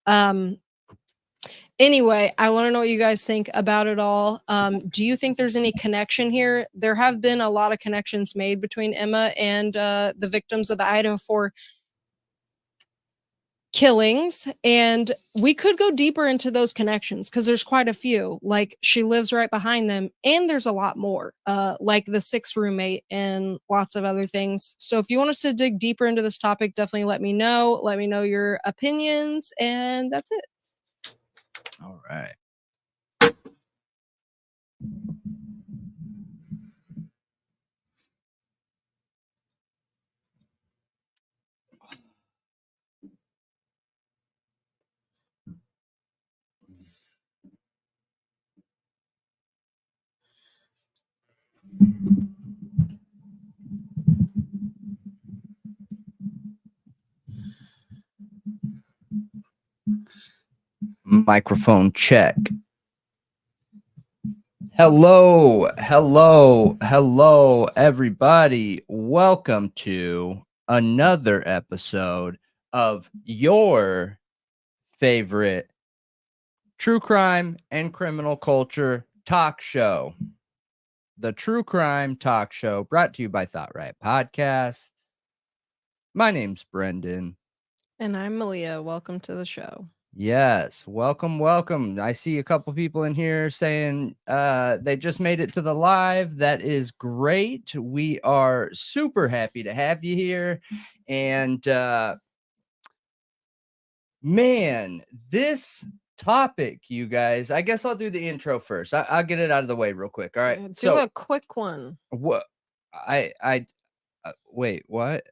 Um, Anyway, I want to know what you guys think about it all. Do you think there's any connection here? There have been a lot of connections made between Emma and the victims of the Idaho 4 killings, and we could go deeper into those connections because there's quite a few. Like, she lives right behind them, and there's a lot more, like the sixth roommate and lots of other things. So if you want us to dig deeper into this topic, definitely let me know. Let me know your opinions, and that's it. All right. Microphone check. Hello, everybody. Welcome to another episode of your favorite true crime and criminal culture talk show. The True Crime Talk Show, brought to you by Thought Riot Podcast. My name's Brendan. And I'm Malia. Welcome to the show. Yes, welcome. I see a couple people in here saying they just made it to the live. That is great. We are super happy to have you here. And man, this topic, you guys, I guess I'll do the intro first. I'll get it out of the way real quick. All right. Do a quick one. What? Wait, what?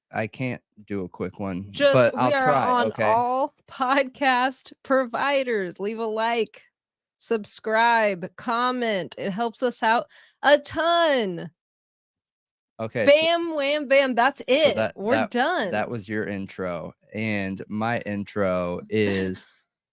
I can't do a quick one, but I'll try. We are on okay. all podcast providers. Leave a like, subscribe, comment. It helps us out a ton. Okay. Bam, wham, bam. That's it. So We're done. That was your intro. And my intro is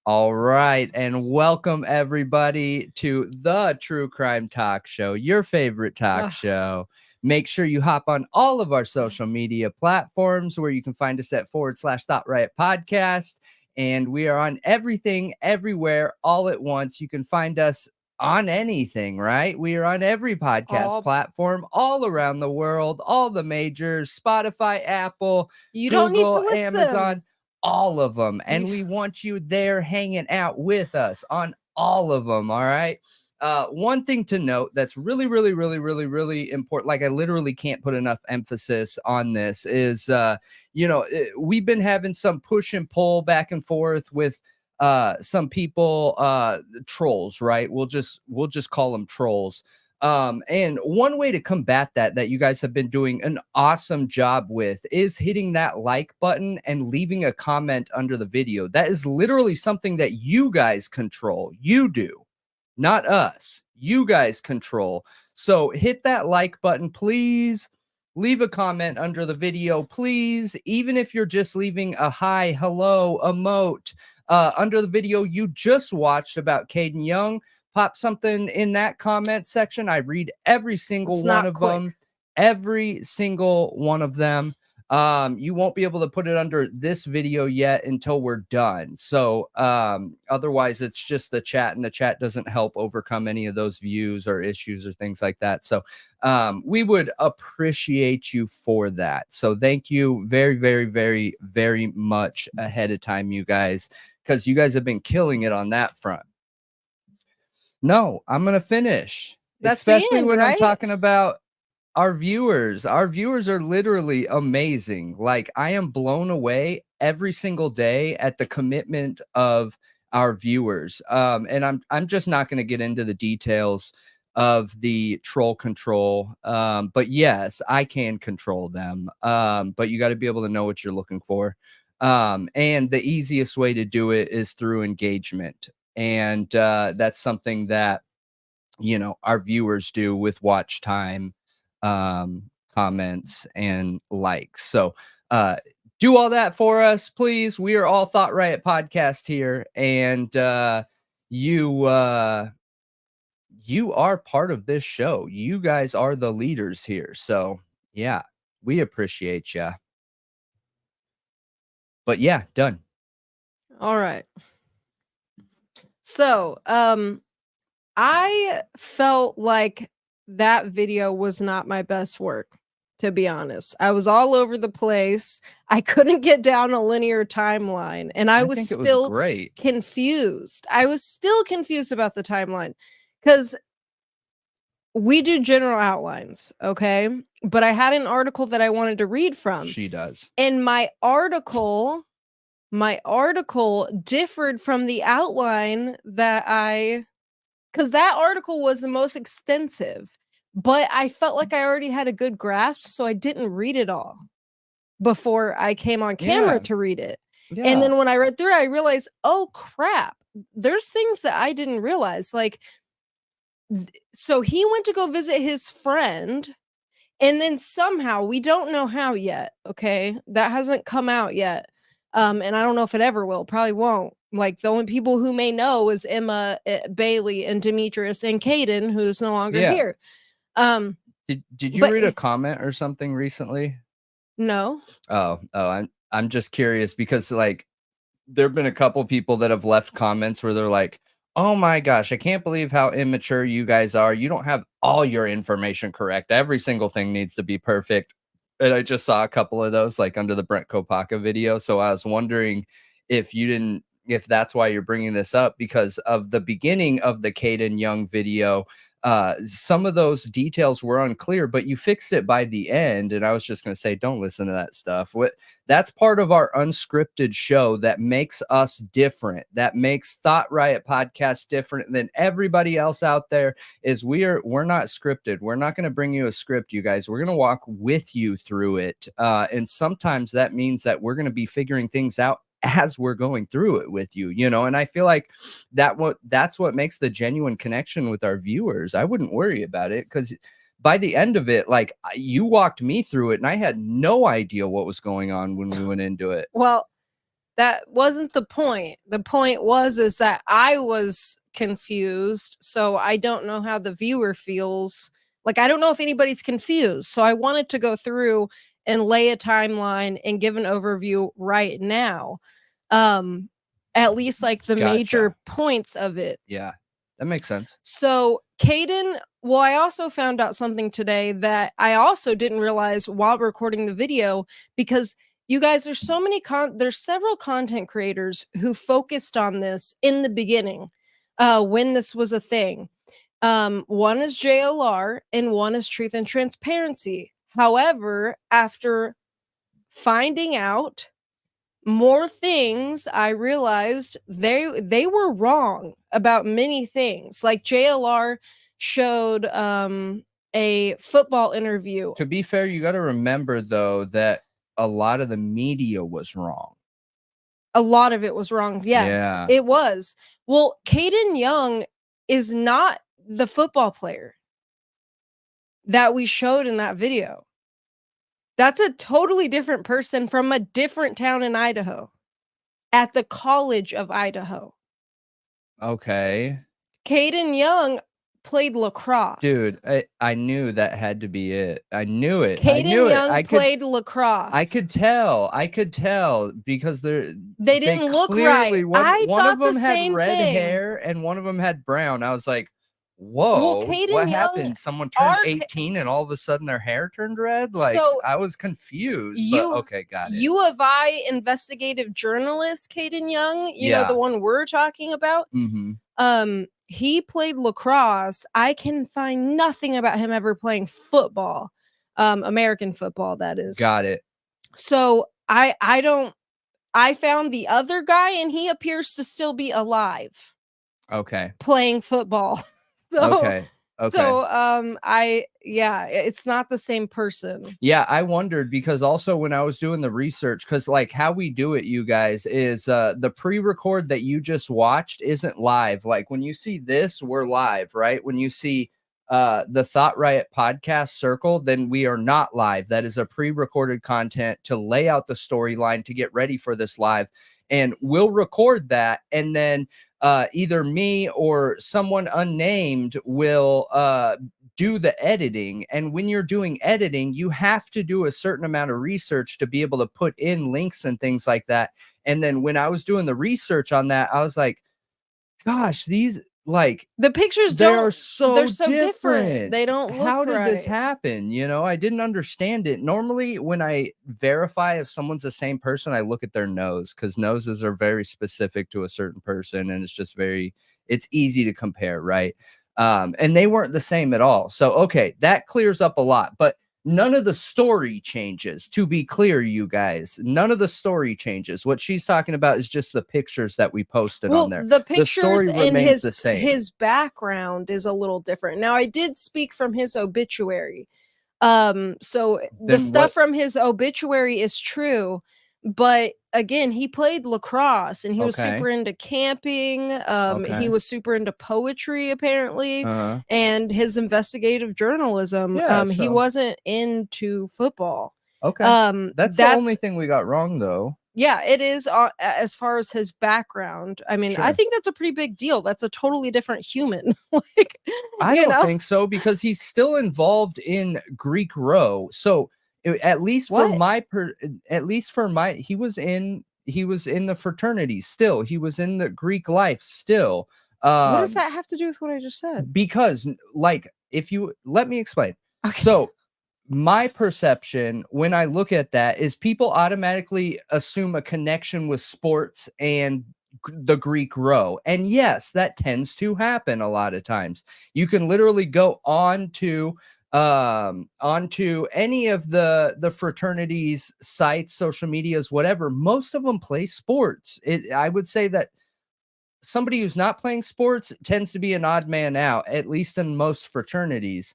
all right. And welcome everybody to the True Crime Talk Show, your favorite talk show. Make sure you hop on all of our social media platforms where you can find us at /Thought Riot Podcast. And we are on everything, everywhere, all at once. You can find us on anything, right? We are on every podcast platform all around the world, all the majors, Spotify, Apple, Google, Amazon, all of them. And we want you there hanging out with us on all of them. All right. One thing to note that's really important, like I literally can't put enough emphasis on this, is we've been having some push and pull back and forth with some people, trolls, right? We'll just call them trolls. And one way to combat that you guys have been doing an awesome job with is hitting that like button and leaving a comment under the video. That is literally something that you guys control. You do. Not us. You guys control. So hit that like button, please. Leave a comment under the video, please. Even if you're just leaving a hi, hello, emote under the video you just watched about Caden Young, pop something in that comment section. I read every single one of them. Every single one of them. You won't be able to put it under this video yet until we're done. So otherwise it's just the chat, and the chat doesn't help overcome any of those views or issues or things like that. So we would appreciate you for that. So thank you very much ahead of time, you guys, because you guys have been killing it on that front. No, I'm going to finish. That's especially end, when right? I'm talking about our viewers. Our viewers are literally amazing. Like, I am blown away every single day at the commitment of our viewers. And I'm just not going to get into the details of the troll control. But yes, I can control them. But you got to be able to know what you're looking for. And the easiest way to do it is through engagement. And that's something that, our viewers do with watch time, comments, and likes. So do all that for us, please. We are all Thought Riot Podcast here, and you are part of this show. You guys are the leaders here. So yeah, we appreciate you. But yeah, done. All right. So, I felt like that video was not my best work, to be honest. I was all over the place. I couldn't get down a linear timeline, and I was think it was still great. confused. I was still confused about the timeline because we do general outlines, okay? But I had an article that I wanted to read from, She does. and my article differed from the outline that because that article was the most extensive, but I felt like I already had a good grasp, so I didn't read it all before I came on camera Yeah. to read it. Yeah. And then when I read through it, I realized, oh crap, there's things that I didn't realize. Like, so he went to go visit his friend, and then somehow, we don't know how yet, okay? That hasn't come out yet. And I don't know if it ever will, probably won't. Like, the only people who may know is Emma, Bailey, and Demetrius, and Caden, who's no longer Yeah. here. Did you but- read a comment or something recently? No. Oh, I'm just curious because like there have been a couple people that have left comments where they're like, "Oh my gosh, I can't believe how immature you guys are. You don't have all your information correct. Every single thing needs to be perfect." And I just saw a couple of those like under the Brent Kopaka video. So I was wondering if that's why you're bringing this up, because of the beginning of the Caden Young video. Some of those details were unclear, but you fixed it by the end. And I was just going to say, don't listen to that stuff. That's part of our unscripted show that makes us different, that makes Thought Riot podcast different than everybody else out there. Is we're not scripted. We're not going to bring you a script, you guys. We're going to walk with you through it. And sometimes that means that we're going to be figuring things out as we're going through it with you, and I feel like that's what makes the genuine connection with our viewers. I wouldn't worry about it, because by the end of it, like, you walked me through it and I had no idea what was going on when we went into it. Well, that wasn't the point. The point is that I was confused, so I don't know how the viewer feels. Like, I don't know if anybody's confused, so I wanted to go through and lay a timeline and give an overview right now. At least like the major points of it. Yeah, that makes sense. So Caden, well, I also found out something today that I also didn't realize while recording the video, because you guys, there's so many there's several content creators who focused on this in the beginning, when this was a thing. One is JLR and one is Truth and Transparency. However, after finding out more things, I realized they were wrong about many things. Like JLR showed a football interview. To be fair, you got to remember though that a lot of the media was wrong. A lot of it was wrong. Yes, yeah. It was. Well, Caden Young is not the football player that we showed in that video. That's a totally different person from a different town in Idaho, at the College of Idaho. Okay. Caden Young played lacrosse. Dude, I knew that had to be it. I knew it. Caden Young played lacrosse. I could tell because they didn't look right. One of them had red hair and one of them had brown. I was like, whoa, what happened? Someone turned 18 and all of a sudden their hair turned red? Like, so I was confused. Okay, got it. U of I investigative journalist Caden Young, you know, the one we're talking about. Mm-hmm. He played lacrosse. I can find nothing about him ever playing football. American football, that is. Got it. So I found the other guy and he appears to still be alive. Okay. Playing football. So, okay. So it's not the same person. Yeah, I wondered because also when I was doing the research, because like how we do it, you guys, is the pre-record that you just watched isn't live. Like when you see this, we're live, right? When you see the Thought Riot podcast circle, then we are not live. That is a pre-recorded content to lay out the storyline to get ready for this live. And we'll record that, and then either me or someone unnamed will do the editing. And when you're doing editing, you have to do a certain amount of research to be able to put in links and things like that. And then when I was doing the research on that, I was like, gosh, these like the pictures they're they're so different. They don't look How did this right. happen? You know, I didn't understand it. Normally, when I verify if someone's the same person, I look at their nose, because noses are very specific to a certain person, and it's easy to compare, right? And they weren't the same at all. So, okay, that clears up a lot. But none of the story changes, to be clear, you guys. None of the story changes. What she's talking about is just the pictures that we posted on there. The pictures story and remains the same. his background is a little different. Now, I did speak from his obituary. So the stuff from his obituary is true, but again, he played lacrosse and he was super into camping. He was super into poetry, apparently, and his investigative journalism. He wasn't into football. Okay. That's the only thing we got wrong, though. Yeah, it is, as far as his background. I mean, I think that's a pretty big deal. That's a totally different human. Like, I don't think so, because he's still involved in Greek row. So at least for he was in the fraternity still. He was in the Greek life still. What does that have to do with what I just said? Because, like, if you let me explain. Okay. So my perception when I look at that is people automatically assume a connection with sports and the Greek row. And yes, that tends to happen a lot of times. You can literally go onto any of the fraternities sites, social medias, whatever. Most of them play sports. I would say that somebody who's not playing sports tends to be an odd man out, at least in most fraternities.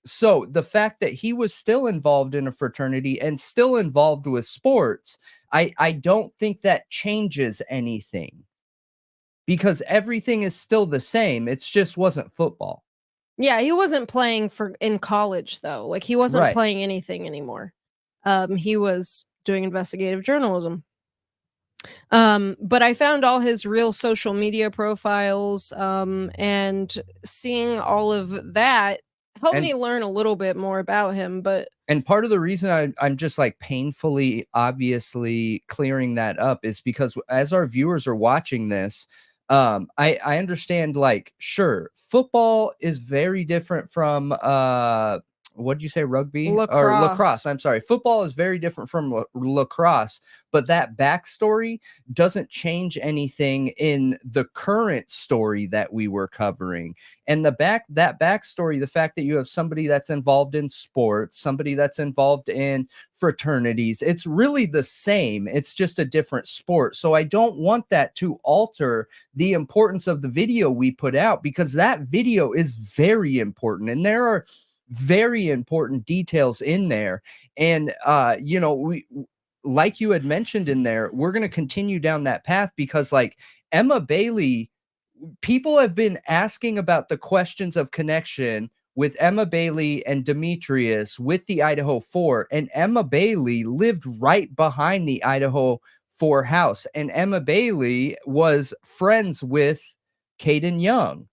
So the fact that he was still involved in a fraternity and still involved with sports, I don't think that changes anything, because everything is still the same. It just wasn't football. Yeah, he wasn't playing in college, though. Like, he wasn't playing anything anymore. He was doing investigative journalism. But I found all his real social media profiles, and seeing all of that helped me learn a little bit more about him. And part of the reason I'm just like painfully obviously clearing that up is because as our viewers are watching this, I understand, like, sure, football is very different from what did you say, rugby? Or lacrosse? I'm sorry. Football is very different from lacrosse, but that backstory doesn't change anything in the current story that we were covering. And that backstory, the fact that you have somebody that's involved in sports, somebody that's involved in fraternities, it's really the same. It's just a different sport. So I don't want that to alter the importance of the video we put out, because that video is very important, and there are very important details in there. And you know, we, like you had mentioned in there, we're going to continue down that path, because like Emma Bailey, people have been asking about the questions of connection with Emma Bailey and Demetrius with the Idaho 4, and Emma Bailey lived right behind the Idaho 4 house, and Emma Bailey was friends with Caden Young.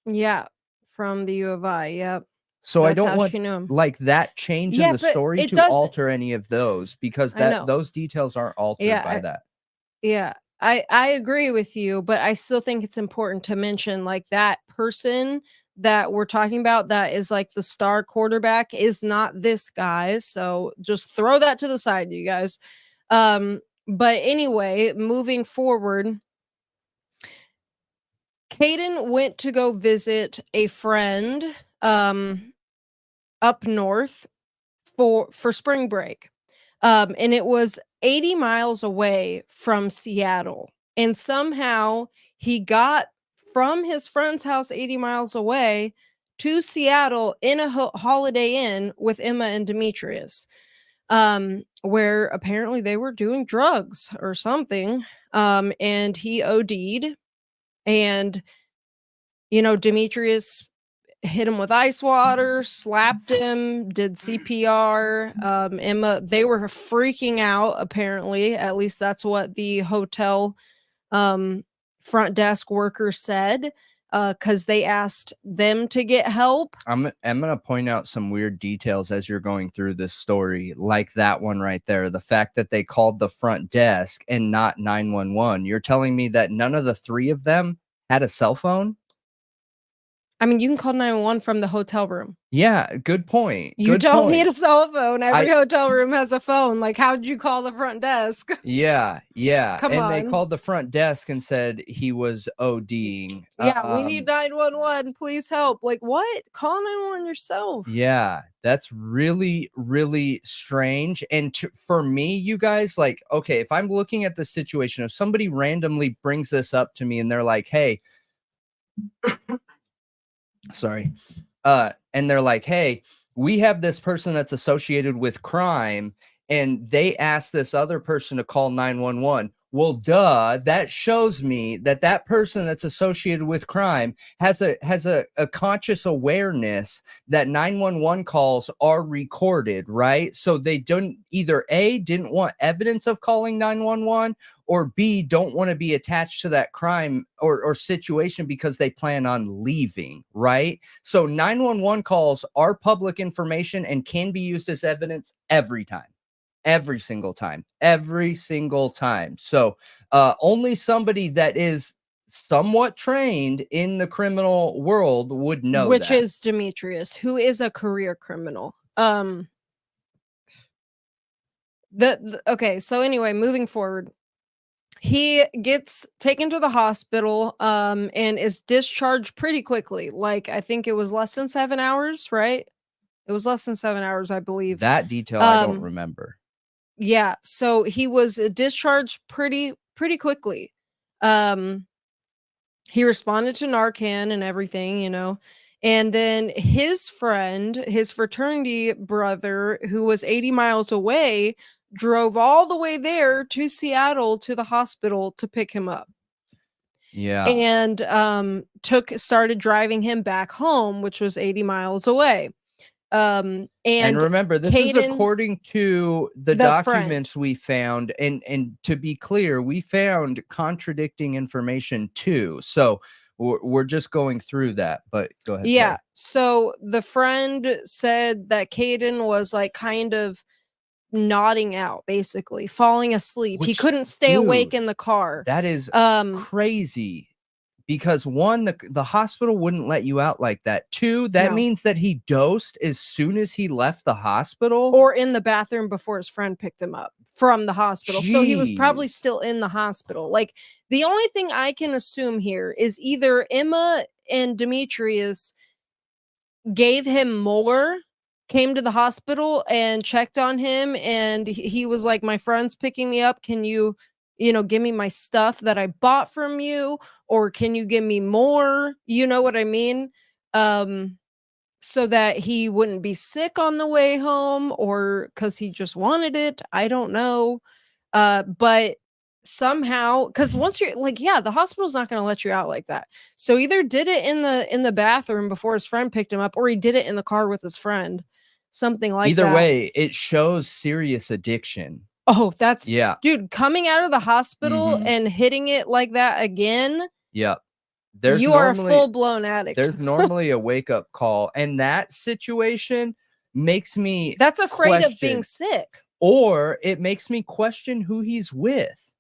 Yeah, from the U of I. Yep. So I don't want like that change in the story to alter any of those, because those details aren't altered by that. Yeah, I agree with you, but I still think it's important to mention, like, that person that we're talking about that is like the star quarterback is not this guy. So just throw that to the side, you guys. But anyway, moving forward, Caden went to go visit a friend up north for spring break. And it was 80 miles away from Seattle. And somehow he got from his friend's house 80 miles away to Seattle in a Holiday Inn with Emma and Demetrius, where apparently they were doing drugs or something. And he OD'd, and, you know, Demetrius hit him with ice water, slapped him, did CPR. Emma, they were freaking out, apparently. At least that's what the hotel front desk worker said. because they asked them to get help. I'm gonna point out some weird details as you're going through this story, like that one right there. The fact that they called the front desk and not 911. You're telling me that none of the three of them had a cell phone? I mean, you can call 911 from the hotel room. Yeah, good point. You Good don't point. need a cell phone. Every hotel room has a phone. Like, how did you call the front desk? Yeah. Come And they on. called the front desk and said he was ODing. Yeah, we need 911. Please help. Like, what? Call 911 yourself. Yeah, that's really, really strange. And for me, you guys, like, okay, if I'm looking at the situation, if somebody randomly brings this up to me and they're like, hey, sorry, and they're like, hey, we have this person that's associated with crime, and they ask this other person to call 911. Well, duh, that shows me that that person that's associated with crime has a conscious awareness that 911 calls are recorded, right? So they don't either A, didn't want evidence of calling 911, or B, don't want to be attached to that crime or situation because they plan on leaving, right? So 911 calls are public information and can be used as evidence every time. Every single time. So only somebody that is somewhat trained in the criminal world would know Which that. is Demetrius, who is a career criminal. Okay, so anyway, moving forward, he gets taken to the hospital and is discharged pretty quickly. Like, I think it was less than 7 hours, right? It was less than 7 hours, I believe. That detail I don't remember. Yeah, so he was discharged pretty quickly. He responded to Narcan and everything, you know. And then his friend, his fraternity brother, who was 80 miles away, drove all the way there to Seattle to the hospital to pick him up. Yeah. And started driving him back home, which was 80 miles away. And remember, this is according to the documents we found, and to be clear, we found contradicting information too. So we're just going through that, but go ahead. Yeah. So the friend said that Caden was like kind of nodding out, basically falling asleep. He couldn't stay awake in the car. That is crazy. Because one, the hospital wouldn't let you out like that. Two, that means that he dosed as soon as he left the hospital. Or in the bathroom before his friend picked him up from the hospital. Jeez. So he was probably still in the hospital. Like, the only thing I can assume here is either Emma and Demetrius gave him more, came to the hospital and checked on him, and he was like, my friend's picking me up. Can you give me my stuff that I bought from you, or can you give me more? You know what I mean? So that he wouldn't be sick on the way home, or because he just wanted it. I don't know. But somehow, because once you're like, yeah, the hospital's not going to let you out like that. So either did it in the bathroom before his friend picked him up, or he did it in the car with his friend. Something like that. Either way, it shows serious addiction. Oh, that's dude, coming out of the hospital and hitting it like that again. Yep. You are a full-blown addict. There's normally a wake-up call, and that situation makes me that's afraid of being sick. Or it makes me question who he's with,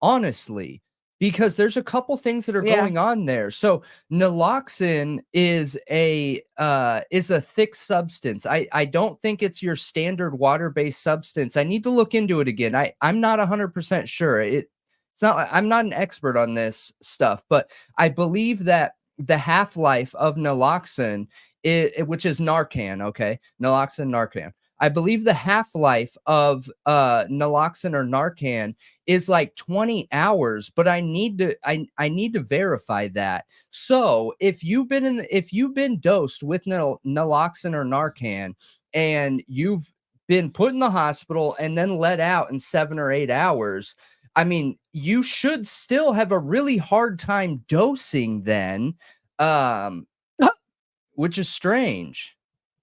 honestly, because there's a couple things that are going on there. So naloxone is a thick substance. I don't think it's your standard water-based substance. I need to look into it again. I'm not 100% sure. It's not, I'm not an expert on this stuff, but I believe that the half-life of naloxone, which is Narcan, okay? Naloxone, Narcan. I believe the half-life of naloxone or Narcan is like 20 hours, but I need to verify that. So if you've been dosed with naloxone or Narcan and you've been put in the hospital and then let out in 7 or 8 hours, I mean, you should still have a really hard time dosing then, which is strange.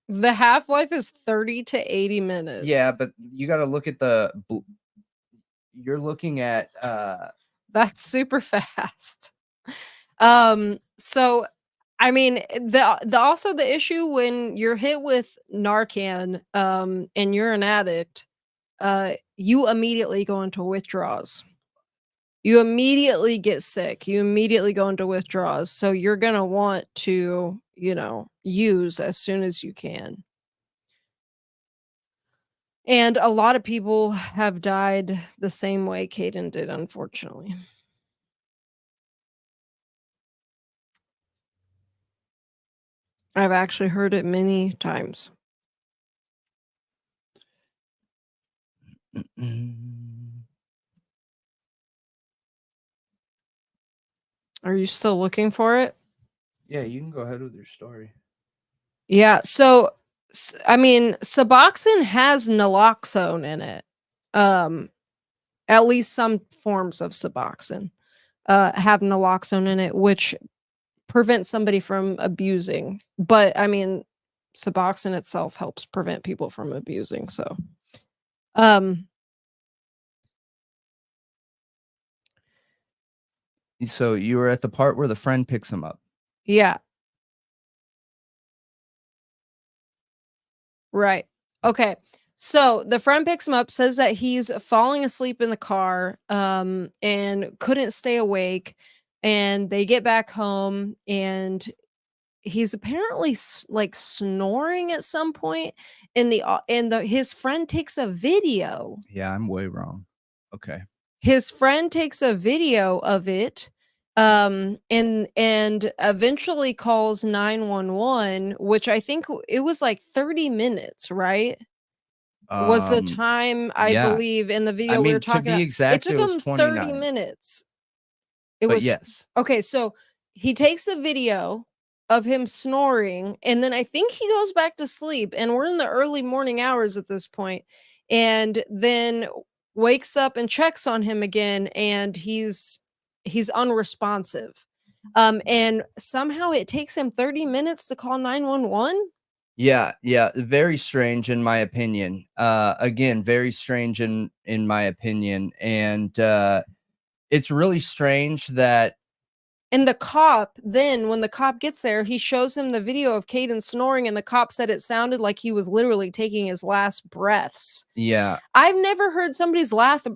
The half-life is 30 to 80 minutes. Yeah, but you got to look at you're looking at that's super fast. So, I mean, the also the issue when you're hit with Narcan, and you're an addict, you immediately go into withdrawals. You immediately get sick. You immediately go into withdrawals. So you're gonna want to, use as soon as you can. And a lot of people have died the same way Caden did, unfortunately. I've actually heard it many times. Are you still looking for it? Yeah, you can go ahead with your story. Yeah, so I mean, Suboxone has naloxone in it. At least some forms of Suboxone have naloxone in it, which prevents somebody from abusing. But I mean, Suboxone itself helps prevent people from abusing. So, um, So you were at the part where the friend picks him up. yeah, right. Okay. So the friend picks him up, says that he's falling asleep in the car, and couldn't stay awake. And they get back home, and he's apparently like snoring at some point. His friend takes a video. Yeah, I'm way wrong. Okay. His friend takes a video of it, and eventually calls 911, which I think it was like 30 minutes, right? Was the time, I Yeah. believe, in the I video we were mean, to talking be about. It exact, took it was him 30 29. minutes. It But was yes. okay, so he takes a video of him snoring, and then I think he goes back to sleep, and we're in the early morning hours at this point, and then wakes up and checks on him again, and he's unresponsive. And somehow it takes him 30 minutes to call 911? Yeah, very strange in my opinion. Again, very strange in my opinion, and it's really strange that. And the cop, then when the cop gets there, he shows him the video of Caden snoring, and the cop said it sounded like he was literally taking his last breaths. Yeah, I've never heard somebody's last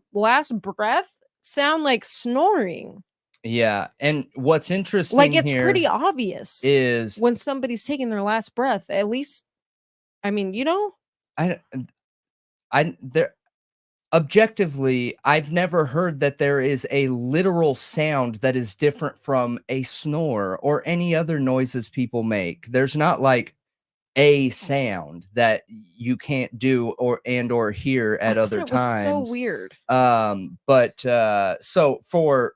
breath sound like snoring. yeah, and what's interesting Like, it's here pretty obvious is when somebody's taking their last breath. At least, I mean, I there objectively, I've never heard that there is a literal sound that is different from a snore or any other noises people make. There's not like a sound that you can't do or hear I at thought other it was so times. weird. But so for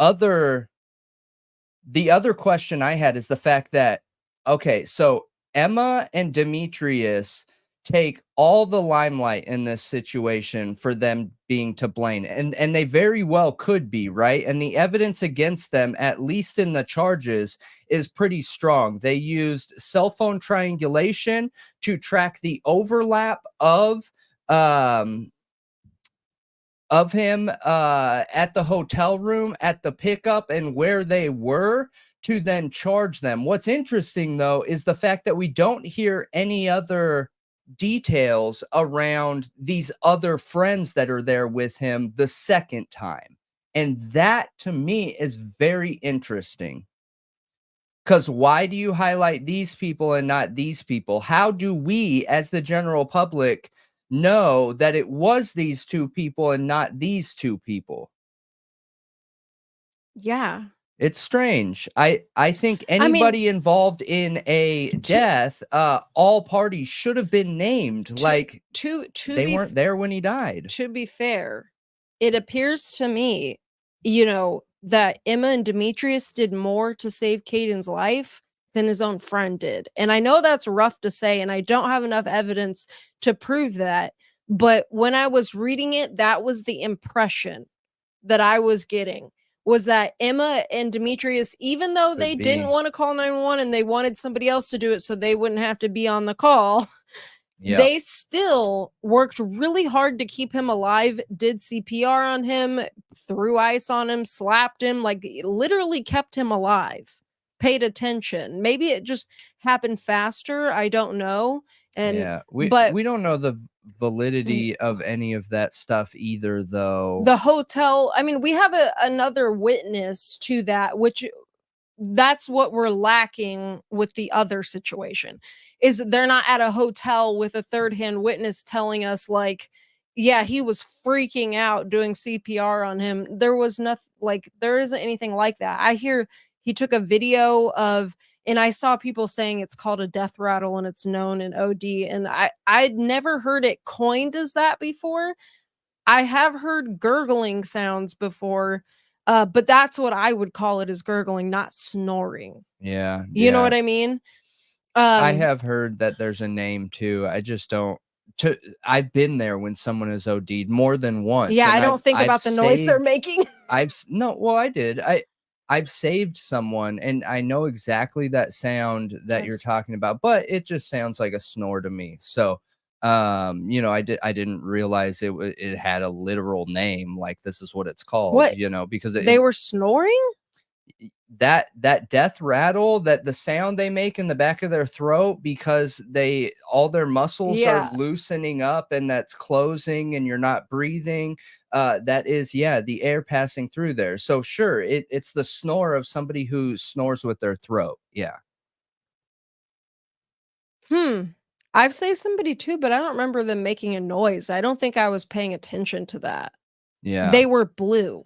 other the other question I had is the fact that, okay, so Emma and Demetrius take all the limelight in this situation for them being to blame. And they very well could be, right? And the evidence against them, at least in the charges, is pretty strong. They used cell phone triangulation to track the overlap of him at the hotel room, at the pickup, and where they were to then charge them. What's interesting, though, is the fact that we don't hear any other details around these other friends that are there with him the second time. And that, to me, is very interesting. Because why do you highlight these people and not these people? How do we, as the general public, know that it was these two people and not these two people? Yeah. It's strange. I think I mean, anybody involved in a death, all parties should have been named. Like they weren't there when he died. to be fair, it appears to me, that Emma and Demetrius did more to save Caden's life than his own friend did. And I know that's rough to say, and I don't have enough evidence to prove that. But when I was reading it, that was the impression that I was getting, was that Emma and Demetrius, even though Could they be. didn't want to call 911 and they wanted somebody else to do it so they wouldn't have to be on the call, Yeah. They still worked really hard to keep him alive, did CPR on him, threw ice on him, slapped him, like literally kept him alive. Paid attention. Maybe it just happened faster, I don't know. And Yeah. but We don't know the mm, validity of any of that stuff either, though. the hotel, I mean, we have another witness to that, which that's what we're lacking with the other situation, is they're not at a hotel with a third hand witness telling us like, yeah, he was freaking out doing CPR on him. There was nothing, like there isn't anything like that. I hear he took a video of, and I saw people saying it's called a death rattle and it's known in OD, and I'd never heard it coined as that before. I have heard gurgling sounds before, but that's what I would call it, is gurgling, not snoring. Yeah. You know Yeah. what I mean? I Um, have heard that there's a name too. I just don't. To I've been there when someone has OD'd more than once, yeah, I and don't think I've about the noise they're saved. making. No, well, I did. I've saved someone, and I know exactly that sound that I've you're s talking about, but it just sounds like a snore to me. So, I didn't realize it had a literal name. Like this is what it's called. What? Because They were snoring? that death rattle, that the sound they make in the back of their throat, because they all their muscles are Yeah. loosening up and that's closing and you're not breathing. That is, yeah, the air passing through there. So sure, it's the snore of somebody who snores with their throat. Yeah. Hmm. I've saved somebody too, but I don't remember them making a noise. I don't think I was paying attention to that. Yeah. They were blue.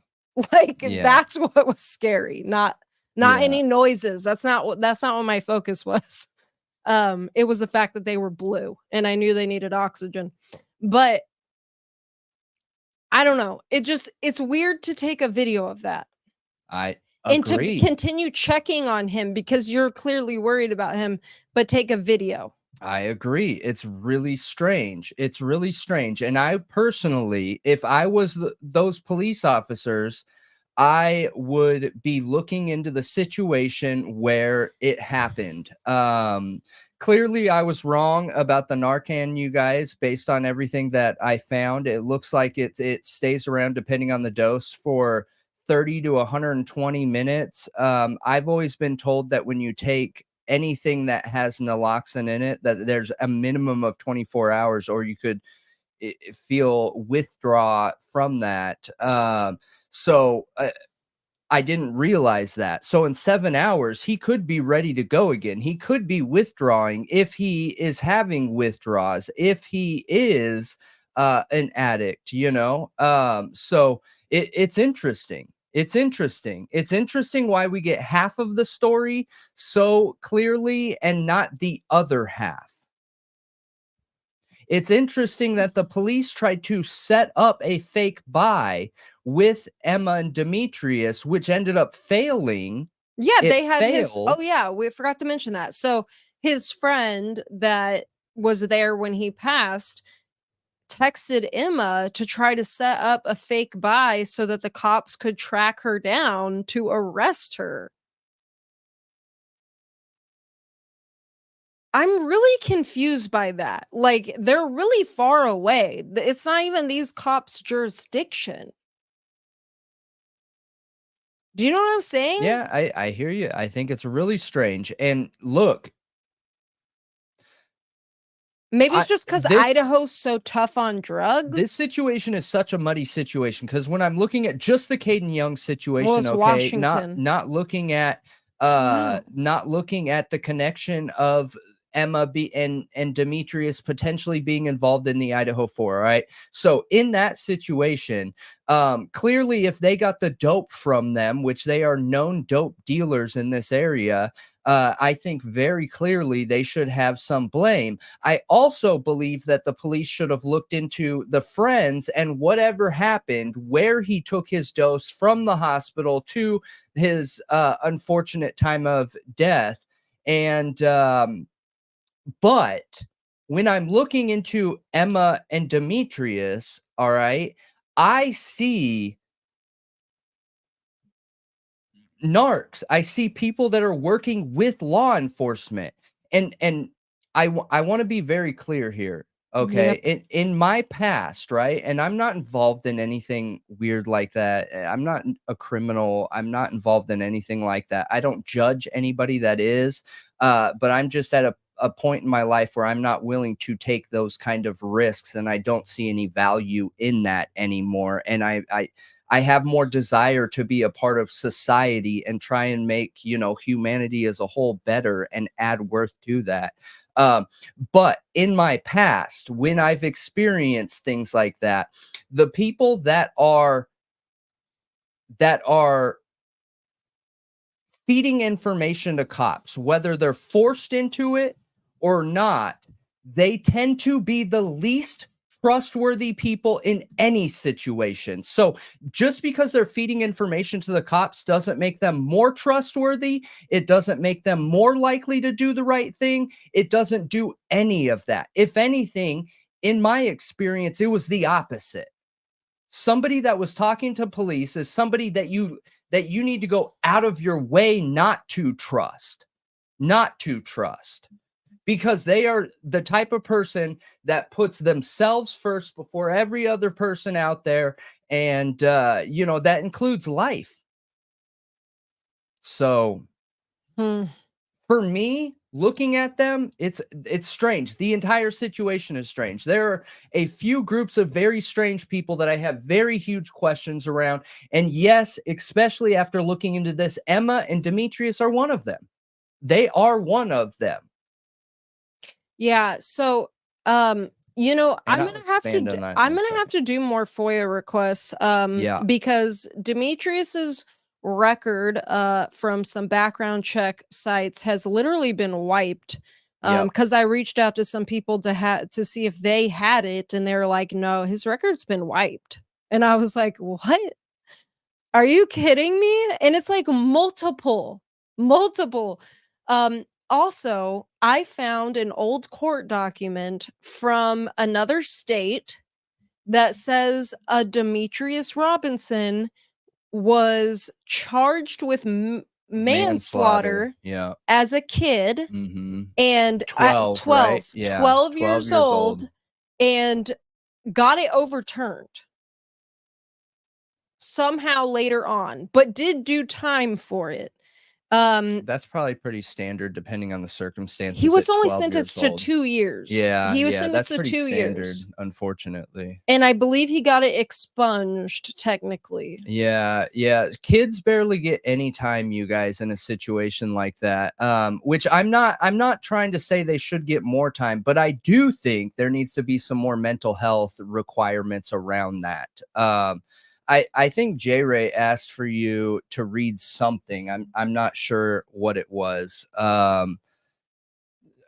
Like, Yeah. that's what was scary, not Yeah. any noises. That's not what my focus was. It was the fact that they were blue, and I knew they needed oxygen. But I don't know. It's weird to take a video of that I and to agree. continue checking on him because you're clearly worried about him, but take a video. I agree. It's really strange. It's really strange. And I personally, if I was those police officers, I would be looking into the situation where it happened. Clearly, I was wrong about the Narcan, you guys, based on everything that I found. It looks like it stays around, depending on the dose, for 30 to 120 minutes. I've always been told that when you take anything that has naloxone in it, that there's a minimum of 24 hours, or you could feel withdraw from that. So I didn't realize that. So in 7 hours, he could be ready to go again. He could be withdrawing if he is having withdrawals, if he is an addict, So it's interesting. It's interesting. It's interesting why we get half of the story so clearly and not the other half. It's interesting that the police tried to set up a fake buy with Emma and Demetrius, which ended up failing. Yeah, It they had his, failed. oh yeah, we forgot to mention that. So his friend that was there when he passed texted Emma to try to set up a fake buy so that the cops could track her down to arrest her. I'm really confused by that. Like, they're really far away. It's not even these cops' jurisdiction. Do you know what I'm saying? Yeah, I hear you. I think it's really strange. And look, Maybe I it's just because this Idaho's so tough on this drugs. situation is such a muddy situation, because when I'm looking at just the Caden Young Well, situation, it's okay, not Washington. not looking at No. not looking at the connection of Emma and Demetrius potentially being involved in the Idaho 4, all right? So in that situation, clearly if they got the dope from them, which they are known dope dealers in this area, I think very clearly they should have some blame. I also believe that the police should have looked into the friends and whatever happened, where he took his dose from the hospital to his unfortunate time of death. And, but when I'm looking into Emma and Demetrius, all right, I see narcs. I see people that are working with law enforcement. And I want to be very clear here. Okay. Yep. In my past, right? And I'm not involved in anything weird like that. I'm not a criminal. I'm not involved in anything like that. I don't judge anybody that is. But I'm just at a point in my life where I'm not willing to take those kind of risks, and I don't see any value in that anymore. And I have more desire to be a part of society and try and make, humanity as a whole better and add worth to that. But in my past, when I've experienced things like that, the people that are feeding information to cops, whether they're forced into it or not, they tend to be the least trustworthy people in any situation. So just because they're feeding information to the cops doesn't make them more trustworthy. It doesn't make them more likely to do the right thing. It doesn't do any of that. If anything, in my experience, it was the opposite. Somebody that was talking to police is somebody that you need to go out of your way not to trust, because they are the type of person that puts themselves first before every other person out there. And, that includes life. So for me, looking at them, it's strange. The entire situation is strange. There are a few groups of very strange people that I have very huge questions around. And yes, especially after looking into this, Emma and Demetrius are one of them. They are one of them. Yeah. So, And I'm I'll gonna have to expand on that in I'm a gonna have to do more FOIA requests. Yeah. Because Demetrius's record from some background check sites has literally been wiped. Yep. Because I reached out to some people to see if they had it, and they're like, no, his record's been wiped. And I was like, what? Are you kidding me? And it's like multiple. Also, I found an old court document from another state that says a Demetrius Robinson was charged with manslaughter Yeah. as a kid Mm-hmm. and 12, right? Yeah. 12 years old, and got it overturned somehow later on, but did do time for it. That's probably pretty standard depending on the circumstances. He was at only 12 sentenced years to old. 2 years. Yeah, He was yeah, sentenced that's to pretty 2 standard, years. unfortunately. And I believe he got it expunged technically. Yeah, yeah. Kids barely get any time, you guys, in a situation like that. Which I'm not trying to say they should get more time, but I do think there needs to be some more mental health requirements around that. I think J Ray asked for you to read something. I'm not sure what it was.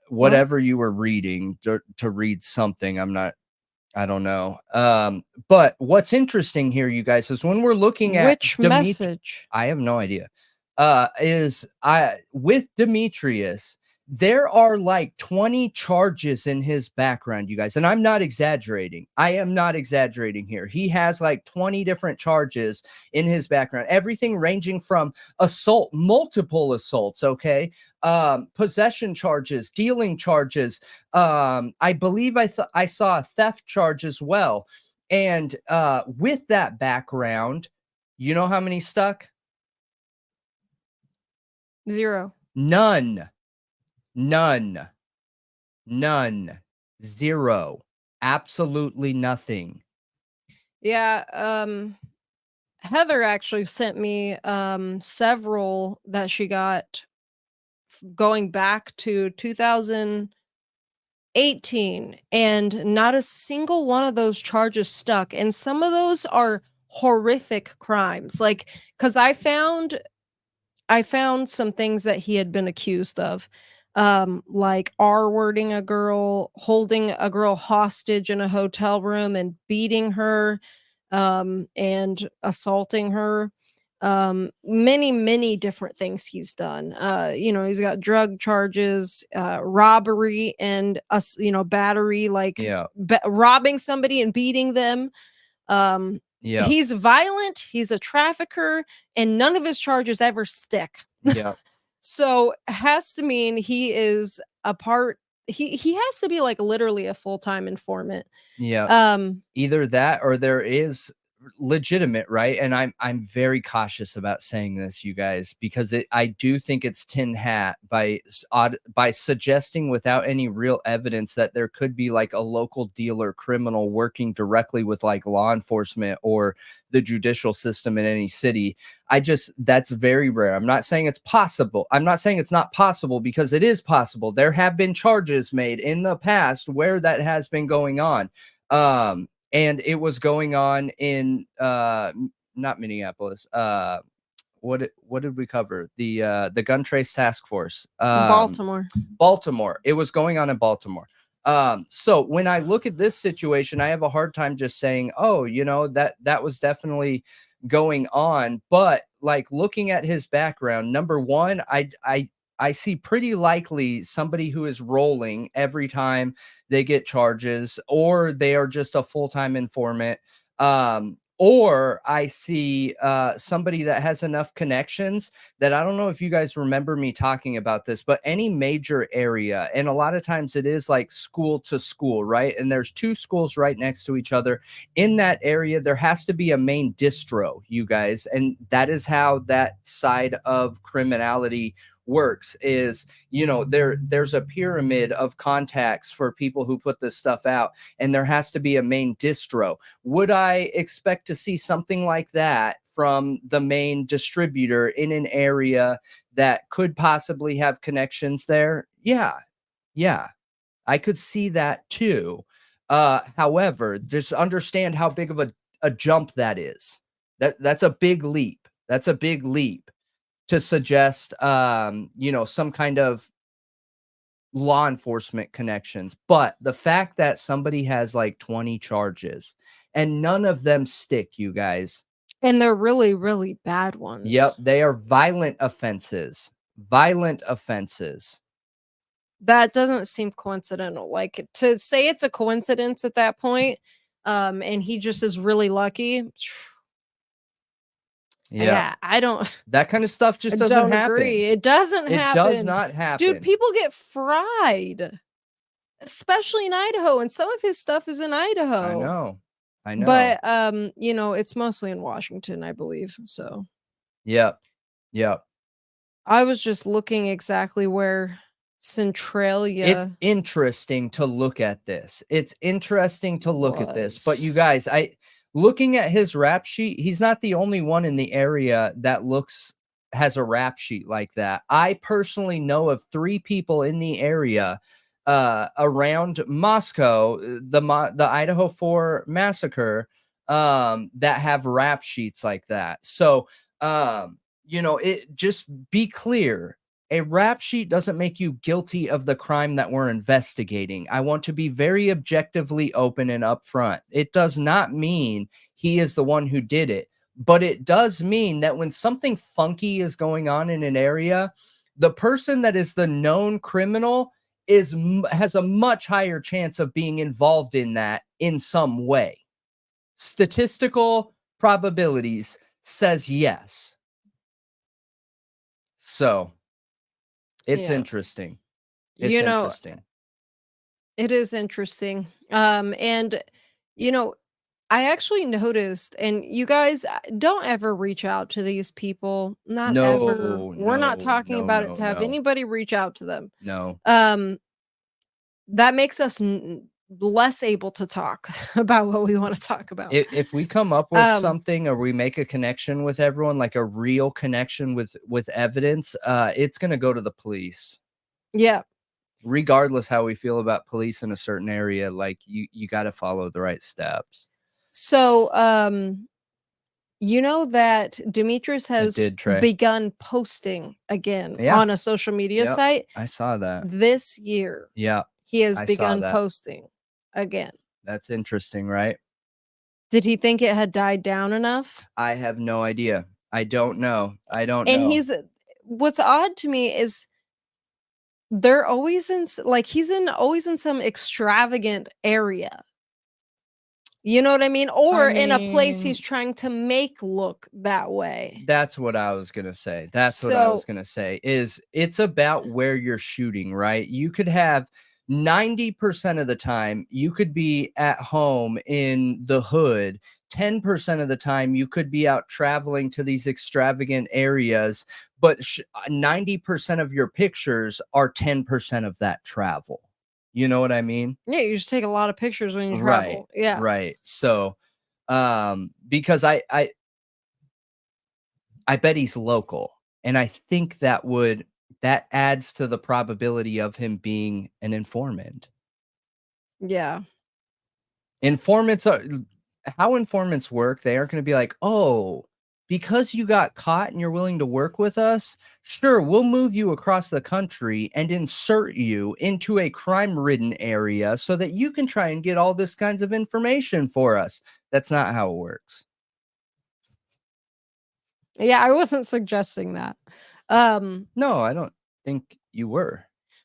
Whatever you were reading to read something. I don't know. But what's interesting here, you guys, is when we're looking at Which message? I have no idea. With Demetrius, there are like 20 charges in his background, you guys, and I'm not exaggerating. I am not exaggerating here. He has like 20 different charges in his background, everything ranging from assault, multiple assaults, okay, possession charges, dealing charges. I believe I saw a theft charge as well. And with that background, you know how many stuck? 0. None. 0. Absolutely nothing. Yeah, Heather actually sent me several that she got going back to 2018, and not a single one of those charges stuck. And some of those are horrific crimes. Like, cuz I found some things that he had been accused of, like R-wording a girl, holding a girl hostage in a hotel room and beating her, and assaulting her. Many different things he's done. He's got drug charges, robbery, and battery, like Yeah. robbing somebody and beating them. Yeah. He's violent, he's a trafficker, and none of his charges ever stick. Yeah. So has to mean he is a part he has to be like literally a full-time informant. Yeah. Either that or there is legitimate, right? And I'm very cautious about saying this, you guys, because I do think it's tin hat by suggesting without any real evidence that there could be like a local dealer criminal working directly with like law enforcement or the judicial system in any city. That's very rare. I'm not saying it's possible. I'm not saying it's not possible, because it is possible. There have been charges made in the past where that has been going on. And it was going on in not Minneapolis. What did we cover? The gun trace task force. Baltimore. It was going on in Baltimore. So when I look at this situation, I have a hard time just saying, oh, that was definitely going on. But like looking at his background, number one, I see pretty likely somebody who is rolling every time they get charges, or they are just a full-time informant. Or I see somebody that has enough connections that, I don't know if you guys remember me talking about this, but any major area, and a lot of times it is like school to school, right? And there's two schools right next to each other. In that area, there has to be a main distro, you guys. And that is how that side of criminality works, is there's a pyramid of contacts for people who put this stuff out, and there has to be a main distro. Would I expect to see something like that from the main distributor in an area that could possibly have connections there? Yeah, I could see that too. However, just understand how big of a jump that is. That's a big leap. That's a big leap to suggest, some kind of law enforcement connections. But the fact that somebody has like 20 charges and none of them stick, you guys. And they're really, really bad ones. Yep. They are violent offenses. Violent offenses. That doesn't seem coincidental. Like, to say it's a coincidence at that point, and he just is really lucky. Yeah, I don't. That kind of stuff just doesn't happen. Agree. It doesn't happen. It does not happen. Dude, people get fried, especially in Idaho, and some of his stuff is in Idaho. I know. But it's mostly in Washington, I believe. So. Yep. I was just looking exactly where Centralia. It's interesting to look at this. But you guys, looking at his rap sheet, he's not the only one in the area that has a rap sheet like that. I personally know of 3 people in the area around Moscow, the Idaho 4 massacre, that have rap sheets like that. So, it just be clear. A rap sheet doesn't make you guilty of the crime that we're investigating. I want to be very objectively open and upfront. It does not mean he is the one who did it, but it does mean that when something funky is going on in an area, the person that is the known criminal has a much higher chance of being involved in that in some way. Statistical probabilities says yes. So it's interesting. It's interesting. It is interesting. And I actually noticed, and you guys don't ever reach out to these people. Not ever. We're not talking about it to have anybody reach out to them. No. That makes us less able to talk about what we want to talk about. If we come up with something, or we make a connection with everyone, like a real connection with evidence, it's going to go to the police. Yeah. Regardless how we feel about police in a certain area, like you got to follow the right steps. So, that Demetrius has begun posting again on a social media site. I saw that this year. Yeah. He has begun posting again. That's interesting, right? Did he think it had died down enough? I have no idea. I don't know. And what's odd to me is they're always he's always in some extravagant area. You know what I mean? Or in a place he's trying to make look that way. That's what I was going to say. Is it's about where you're shooting, right? You could have 90% of the time you could be at home in the hood. 10% of the time you could be out traveling to these extravagant areas, but 90% of your pictures are 10% of that travel. You know what I mean? Yeah, you just take a lot of pictures when you Right. travel. Yeah. Right. So because I bet he's local, and I think that adds to the probability of him being an informant. Yeah. Informants are how informants work. They aren't going to be like, oh, because you got caught and you're willing to work with us, sure, we'll move you across the country and insert you into a crime-ridden area so that you can try and get all this kinds of information for us. That's not how it works. Yeah, I wasn't suggesting that. No, I don't think you were.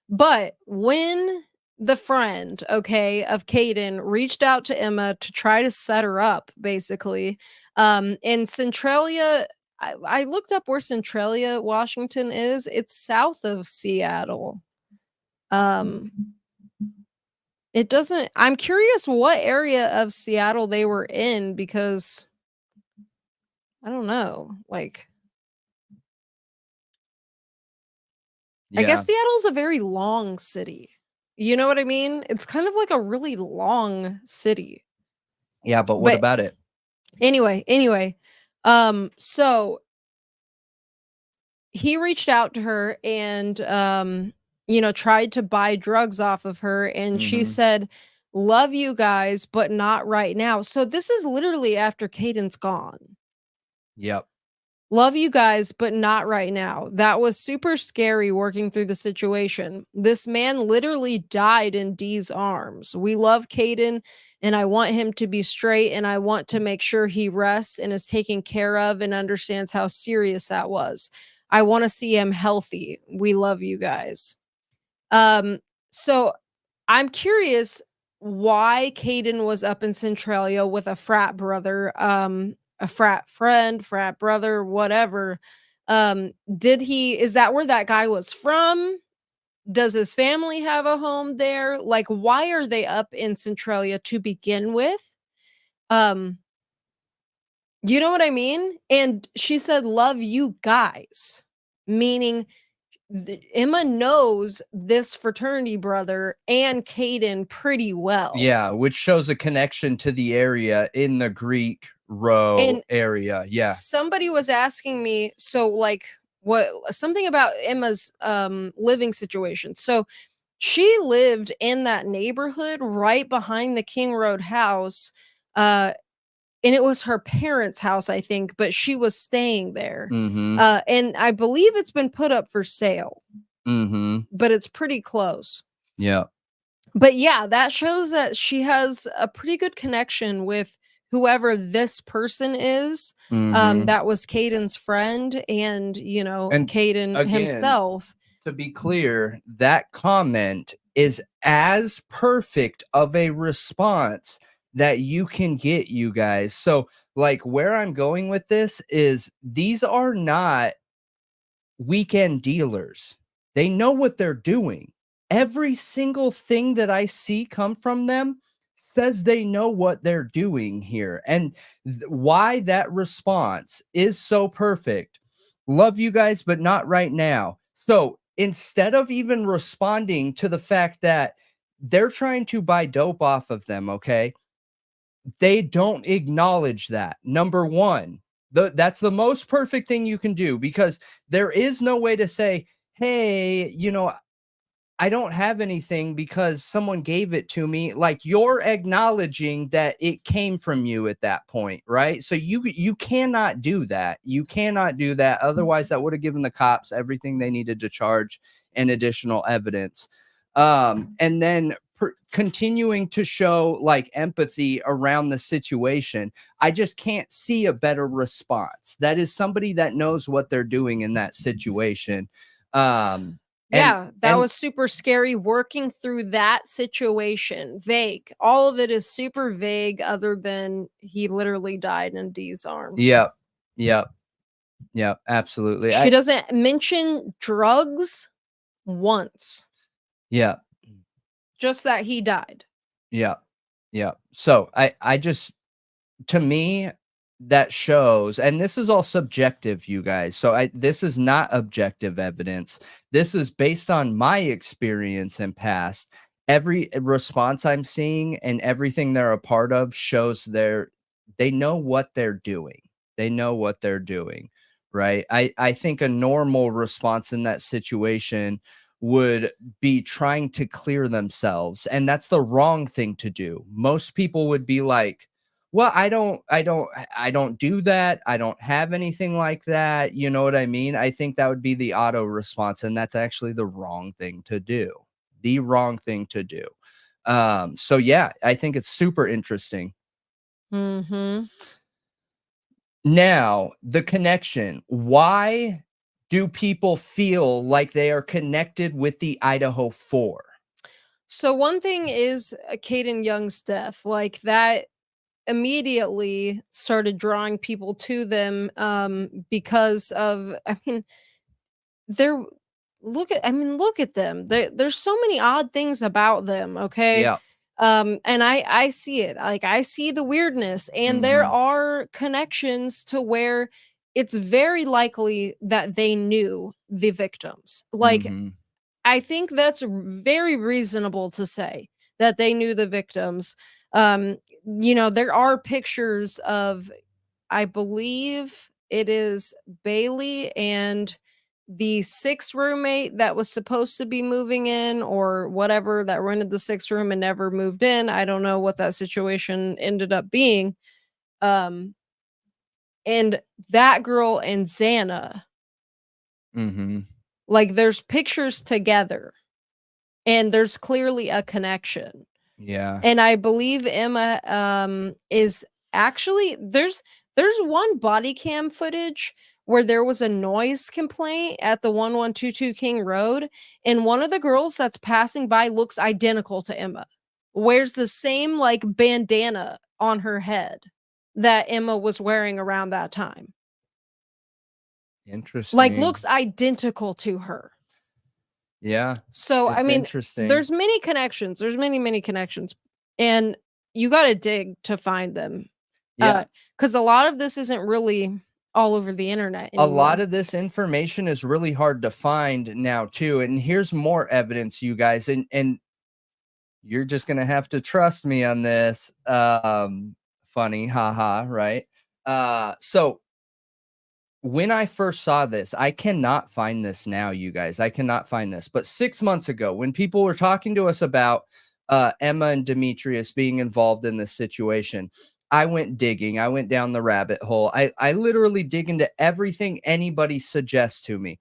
But when the friend, okay, of Caden reached out to Emma to try to set her up, basically, in Centralia, I looked up where Centralia, Washington is. It's south of Seattle. It doesn't. I'm curious what area of Seattle they were in because I don't know. Like, I Yeah. guess Seattle's a very long city. You know what I mean? It's kind of like a really long city. Yeah, but what But about it? anyway, so he reached out to her and tried to buy drugs off of her, and she Mhm. said, "Love you guys, but not right now." So this is literally after Caden's gone. Yep. Love you guys, but not right now. That was super scary working through the situation. This man literally died in Dee's arms. We love Caden, and I want him to be straight, and I want to make sure he rests and is taken care of and understands how serious that was. I want to see him healthy. We love you guys. So I'm curious why Caden was up in Centralia with a frat brother, a frat friend, frat brother, whatever. Is that where that guy was from? Does his family have a home there? Like, why are they up in Centralia to begin with? Um, you know what I mean? And she said, "Love you guys," meaning Emma knows this fraternity brother and Caden pretty well. Yeah, which shows a connection to the area in the Greek row And area. Yeah. somebody was asking me, so like what something about Emma's living situation. So she lived in that neighborhood right behind the King Road house. Uh and it was her parents' house, I think, but she was staying there. Mhm. And I believe it's been put up for sale, Mhm. but it's pretty close. Yeah. But yeah, that shows that she has a pretty good connection with whoever this person is. Mhm. That was Caden's friend and, And Caden again, himself. to be clear, that comment is as perfect of a response that you can get, you guys. So, like, where I'm going with this is these are not weekend dealers. They know what they're doing. Every single thing that I see come from them says they know what they're doing here. And why that response is so perfect. Love you guys, but not right now. So instead of even responding to the fact that they're trying to buy dope off of them, okay, they don't acknowledge that. Number one, that's the most perfect thing you can do because there is no way to say, hey, I don't have anything because someone gave it to me. Like, you're acknowledging that it came from you at that point, right? So you cannot do that. You cannot do that. Otherwise, that would have given the cops everything they needed to charge and additional evidence. And then continuing to show like empathy around the situation. I just can't see a better response. That is somebody that knows what they're doing in that situation. And Yeah, that was super scary working through that situation. Vague. All of it is super vague, other than he literally died in Dee's arms. Yep. Yep. Yep. Absolutely. She doesn't mention drugs once. Yeah. just that he died. Yeah. Yeah. So I just, to me, that shows, and this is all subjective, you guys. So this is not objective evidence. This is based on my experience and past. Every response I'm seeing and everything they're a part of shows they know what they're doing. They know what they're doing, right? I think a normal response in that situation would be trying to clear themselves, and that's the wrong thing to do. Most people would be like, well, I don't do that. I don't have anything like that. You know what I mean? I think that would be the auto response, and that's actually the wrong thing to do. The wrong thing to do. So yeah, I think it's super interesting. Mm-hmm. Now, the connection. Why do people feel like they are connected with the Idaho 4? So one thing is Caden Young's death. Like that immediately started drawing people to them because of, I mean, they're look at them. There's so many odd things about them, okay? Yeah. And I see it. Like I see the weirdness, and there Mhm. are connections to where it's very likely that they knew the victims. Like Mhm. I think that's very reasonable to say that they knew the victims. Um, there are pictures of, I believe it is Bailey and the sixth roommate that was supposed to be moving in or whatever, that rented the sixth room and never moved in. I don't know what that situation ended up being. Um, and that girl and Xana, Mhm. like there's pictures together and there's clearly a connection. Yeah. And I believe Emma is actually, there's one body cam footage where there was a noise complaint at the 1122 King Road, and one of the girls that's passing by looks identical to Emma. Wears the same like bandana on her head that Emma was wearing around that time. Like Interesting. looks identical to her. Yeah. So, I It's mean, interesting. there's many connections. There's many, many connections. And you got to dig to find them. Yeah. Cuz a lot of this isn't really all over the internet A lot anymore. of this information is really hard to find now too. And here's more evidence, you guys, and you're just going to have to trust me on this. Funny, haha, right? So when I first saw this, I cannot find this now, you guys. I cannot find this. But 6 months ago, when people were talking to us about Emma and Demetrius being involved in this situation, I went digging. I went down the rabbit hole. I literally dig into everything anybody suggests to me.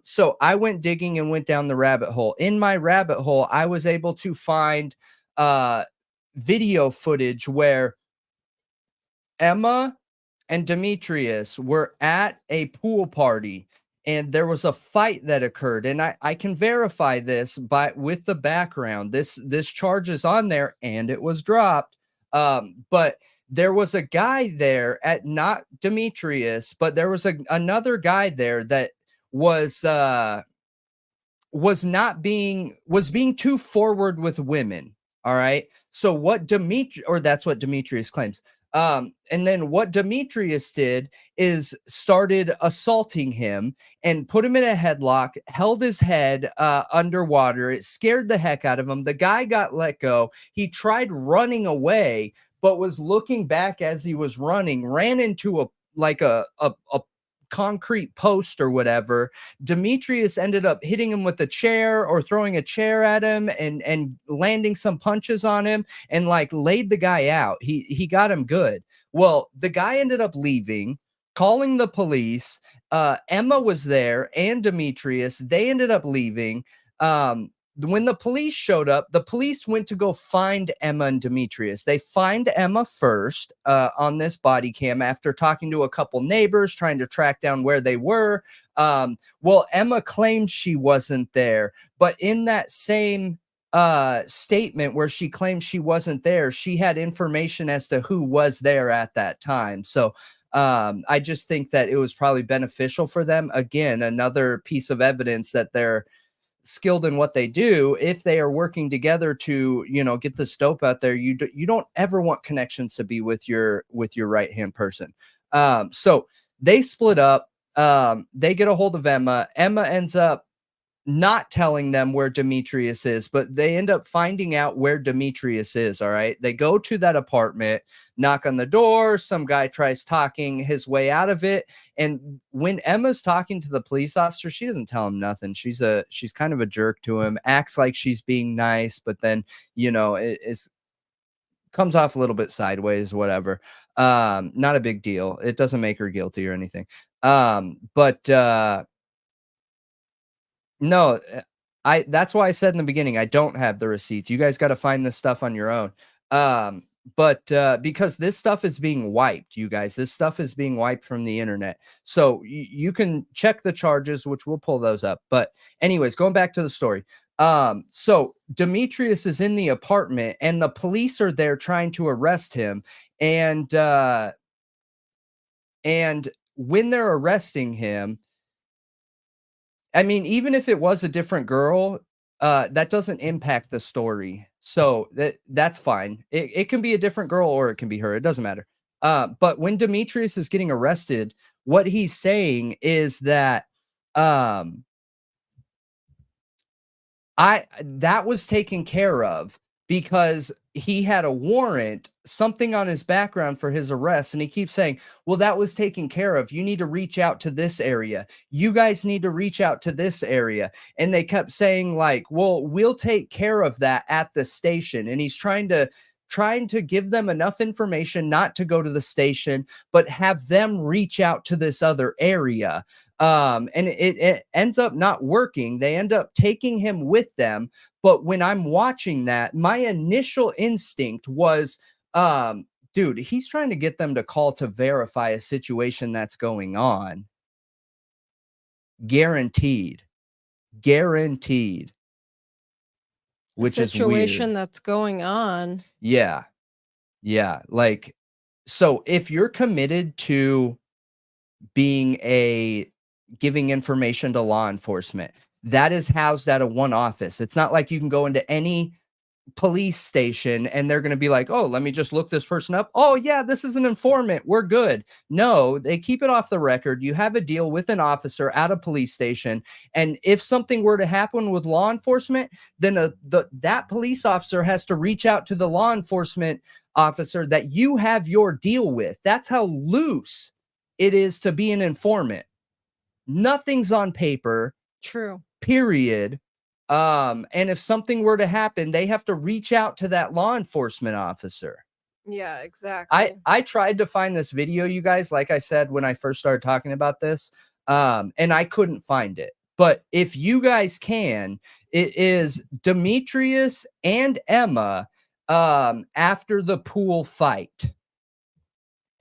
So I went digging and went down the rabbit hole. In my rabbit hole, I was able to find uh, video footage where Emma and Demetrius were at a pool party and there was a fight that occurred, and I can verify this by with the background. This charge is on there and it was dropped. But there was a guy there, at not Demetrius, but there was another guy there that was was being too forward with women. All right. So what that's what Demetrius claims. And then what Demetrius did is started assaulting him and put him in a headlock, held his head underwater. It scared the heck out of him. The guy got let go. He tried running away, but was looking back as he was running, ran into a concrete post or whatever. Demetrius ended up hitting him with a chair or throwing a chair at him and landing some punches on him and like laid the guy out. He got him good. Well, the guy ended up leaving, calling the police. Emma was there and Demetrius. They ended up leaving. When the police showed up, the police went to go find Emma and Demetrius. They find Emma first on this body cam after talking to a couple neighbors, trying to track down where they were. Well, Emma claims she wasn't there, but in that same statement where she claims she wasn't there, she had information as to who was there at that time. So I just think that it was probably beneficial for them. Again, another piece of evidence that they're skilled in what they do, if they are working together to, you know, get the dope out there, you don't ever want connections to be with your right hand person. So they split up. They get a hold of Emma. Emma ends up not telling them where Demetrius is, but they end up finding out where Demetrius is. All right. They go to that apartment, knock on the door. Some guy tries talking his way out of it. And when Emma's talking to the police officer, she doesn't tell him nothing. She's kind of a jerk to him, acts like she's being nice, but then, you know, comes off a little bit sideways, whatever. Not a big deal. It doesn't make her guilty or anything. No, that's why I said in the beginning, I don't have the receipts. You guys got to find this stuff on your own. Because this stuff is being wiped, you guys, this stuff is being wiped from the internet. So you can check the charges, which we'll pull those up. But anyways, going back to the story. So Demetrius is in the apartment and the police are there trying to arrest him. And when they're arresting him, I mean, even if it was a different girl, that doesn't impact the story. So that's fine. It can be a different girl or it can be her. It doesn't matter. But when Demetrius is getting arrested, what he's saying is that that was taken care of because he had a warrant, something on his background for his arrest. And he keeps saying, well, that was taken care of. You need to reach out to this area. You guys need to reach out to this area. And they kept saying like, well, we'll take care of that at the station. And he's trying to give them enough information not to go to the station, but have them reach out to this other area. And it ends up not working. They end up taking him with them. But when I'm watching that, my initial instinct was, dude, he's trying to get them to call to verify a situation that's going on. Guaranteed. Which is situation that's going on. Yeah. Like, so if you're committed to giving information to law enforcement, that is housed at a one office. It's not like you can go into any police station and they're going to be like, oh, let me just look this person up. Oh yeah, this is an informant. We're good. No, they keep it off the record. You have a deal with an officer at a police station. And if something were to happen with law enforcement, then that police officer has to reach out to the law enforcement officer that you have your deal with. That's how loose it is to be an informant. Nothing's on paper. True. Period. And if something were to happen, they have to reach out to that law enforcement officer. Yeah, exactly. I tried to find this video, you guys, like I said, when I first started talking about this, and I couldn't find it. But if you guys can, it is Demetrius and Emma after the pool fight.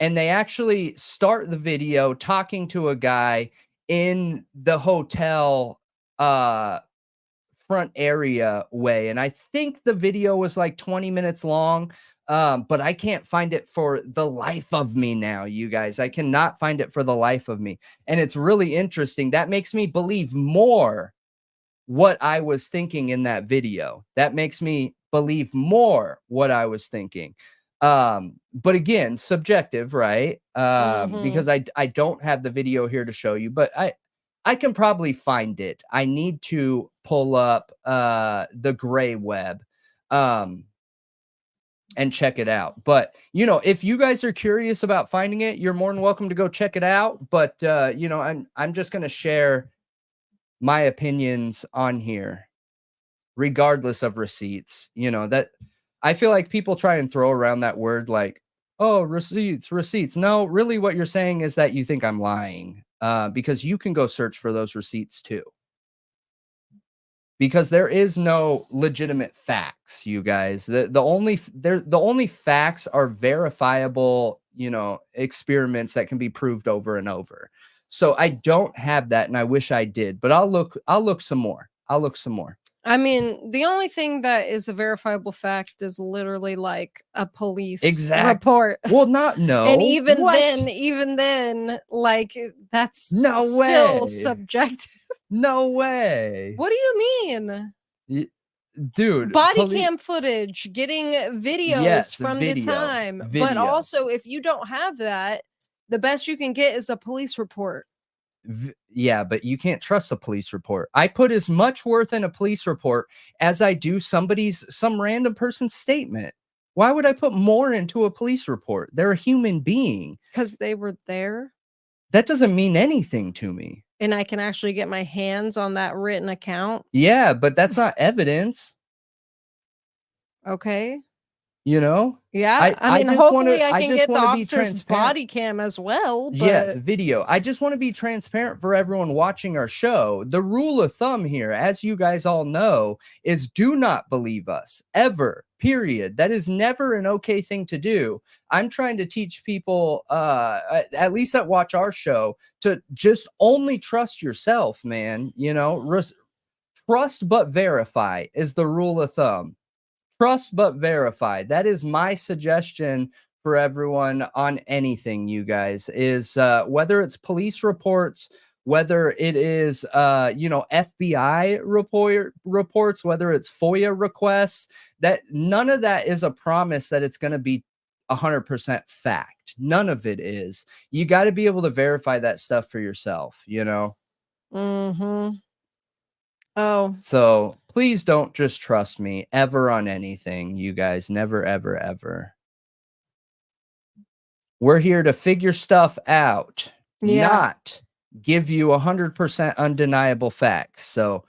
And they actually start the video talking to a guy in the hotel front area way. And I think the video was like 20 minutes long, but I can't find it for the life of me now, you guys. I cannot find it for the life of me. And it's really interesting. That makes me believe more what I was thinking in that video. That makes me believe more what I was thinking. But again, subjective, right? Because I don't have the video here to show you, but I can probably find it. I need to pull up the gray web and check it out. But, you know, if you guys are curious about finding it, you're more than welcome to go check it out. But, you know, I'm just going to share my opinions on here, regardless of receipts. You know, that I feel like people try and throw around that word like, oh, receipts. No, really what you're saying is that you think I'm lying. Because you can go search for those receipts too. Because there is no legitimate facts, you guys. The only facts are verifiable, you know, experiments that can be proved over and over. So I don't have that, and I wish I did. But I'll look some more. I mean, the only thing that is a verifiable fact is literally like a police report. Well, no. And even then, like that's no still way. subjective. No way. What do you mean? Dude, Body cam footage, getting videos from the time. But also, if you don't have that, the best you can get is a police report. Yeah, but you can't trust a police report. I put as much worth in a police report as I do some random person's statement. Why would I put more into a police report? They're a human being. Because they were there. That doesn't mean anything to me. And I can actually get my hands on that written account. Yeah, but that's not evidence. Okay. You know? Yeah, I mean, hopefully I can get the officer's body cam as well. But... Yes, video. I just want to be transparent for everyone watching our show. The rule of thumb here, as you guys all know, is do not believe us ever, period. That is never an okay thing to do. I'm trying to teach people, at least that watch our show, to just only trust yourself, man. You know, trust but verify is the rule of thumb. Trust but verify. That is my suggestion for everyone on anything, you guys, is whether it's police reports, whether it is FBI reports, whether it's FOIA requests, that none of that is a promise that it's going to be 100% fact. None of it is. You got to be able to verify that stuff for yourself, you know? Mm-hmm. Oh. So please don't just trust me ever on anything, you guys. Never, ever, ever. We're here to figure stuff out, not give you 100% undeniable facts. So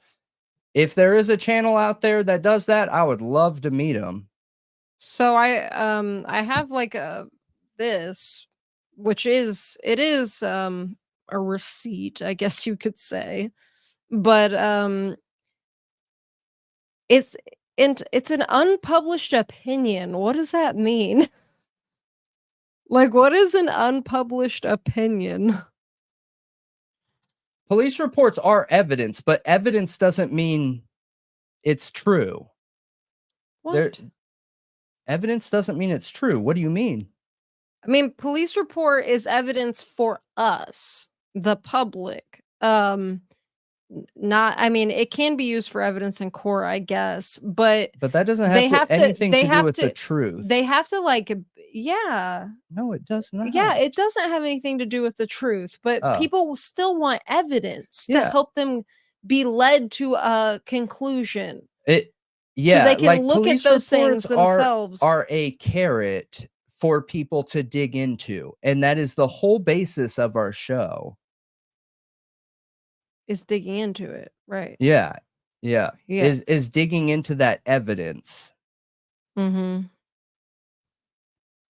if there is a channel out there that does that, I would love to meet them. So I have like this, which is a receipt, I guess you could say. But it's an unpublished opinion. What does that mean? Like, what is an unpublished opinion? Police reports are evidence, but evidence doesn't mean it's true. What? Evidence doesn't mean it's true. What do you mean? I mean, police report is evidence for us, the public. Not, I mean, it can be used for evidence in court, I guess, but that doesn't have anything to do with the truth. They have to, like, yeah. No, it does not. Yeah, it doesn't have anything to do with the truth, but people will still want evidence to help them be led to a conclusion. So they can look at those things themselves. Are a carrot for people to dig into, and that is the whole basis of our show. Is digging into it, right? Yeah. Is digging into that evidence. Mm-hmm.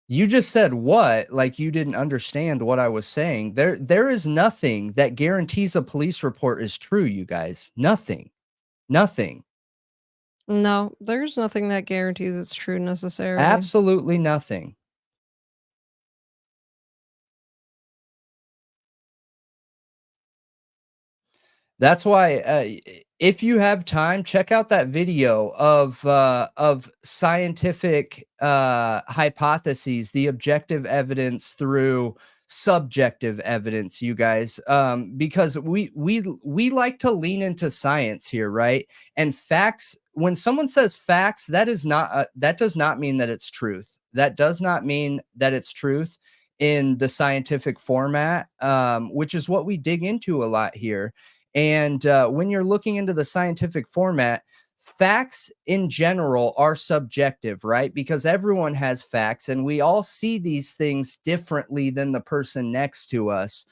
You just said what? Like you didn't understand what I was saying. There is nothing that guarantees a police report is true, you guys. Nothing. No, there's nothing that guarantees it's true necessarily. Absolutely nothing. That's why if you have time, check out that video of scientific hypotheses, the objective evidence through subjective evidence, you guys, because we like to lean into science here, right? And facts, when someone says facts, that does not mean that it's truth. That does not mean that it's truth in the scientific format, which is what we dig into a lot here. And when you're looking into the scientific format, facts in general are subjective, right? Because everyone has facts and we all see these things differently than the person next to us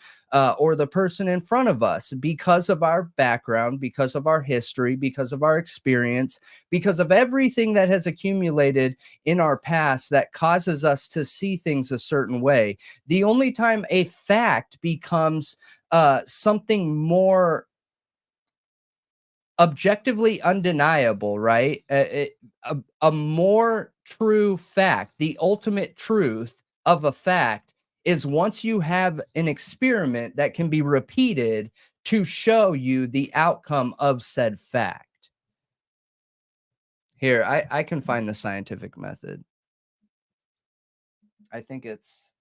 or the person in front of us because of our background, because of our history, because of our experience, because of everything that has accumulated in our past that causes us to see things a certain way. The only time a fact becomes something more objectively undeniable, right? A more true fact, the ultimate truth of a fact is once you have an experiment that can be repeated to show you the outcome of said fact. Here, I can find the scientific method. I think it's...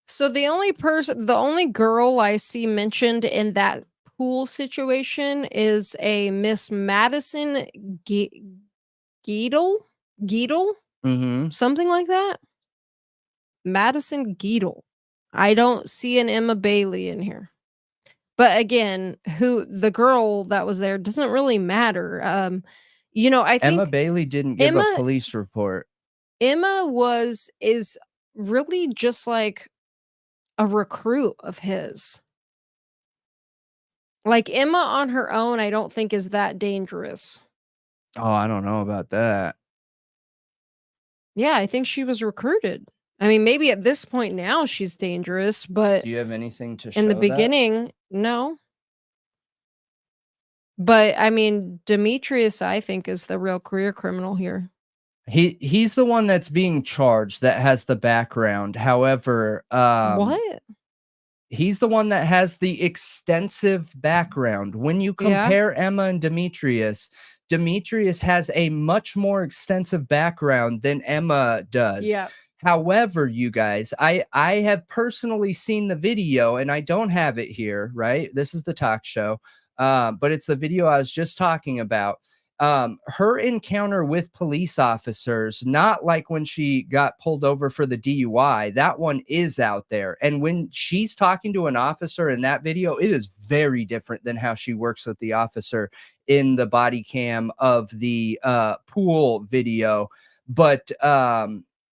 So the only girl I see mentioned in that pool situation is a Miss Madison Geedle? Something like that? Madison Geedle. I don't see an Emma Bailey in here. But again, who the girl that was there doesn't really matter. I think Emma Bailey didn't give a police report. Emma is really just like a recruit of his. Like Emma on her own, I don't think is that dangerous. Oh, I don't know about that. Yeah, I think she was recruited. I mean, maybe at this point now she's dangerous, but do you have anything to show in the beginning, no. But I mean, Demetrius, I think, is the real career criminal here. He's the one that's being charged that has the background. However, What? He's the one that has the extensive background. When you compare Emma and Demetrius, Demetrius has a much more extensive background than Emma does. Yeah. However, you guys, I have personally seen the video, and I don't have it here, right? This is the talk show, but it's the video I was just talking about. Her encounter with police officers, not like when she got pulled over for the DUI, that one is out there. And when she's talking to an officer in that video, it is very different than how she works with the officer in the body cam of the pool video. But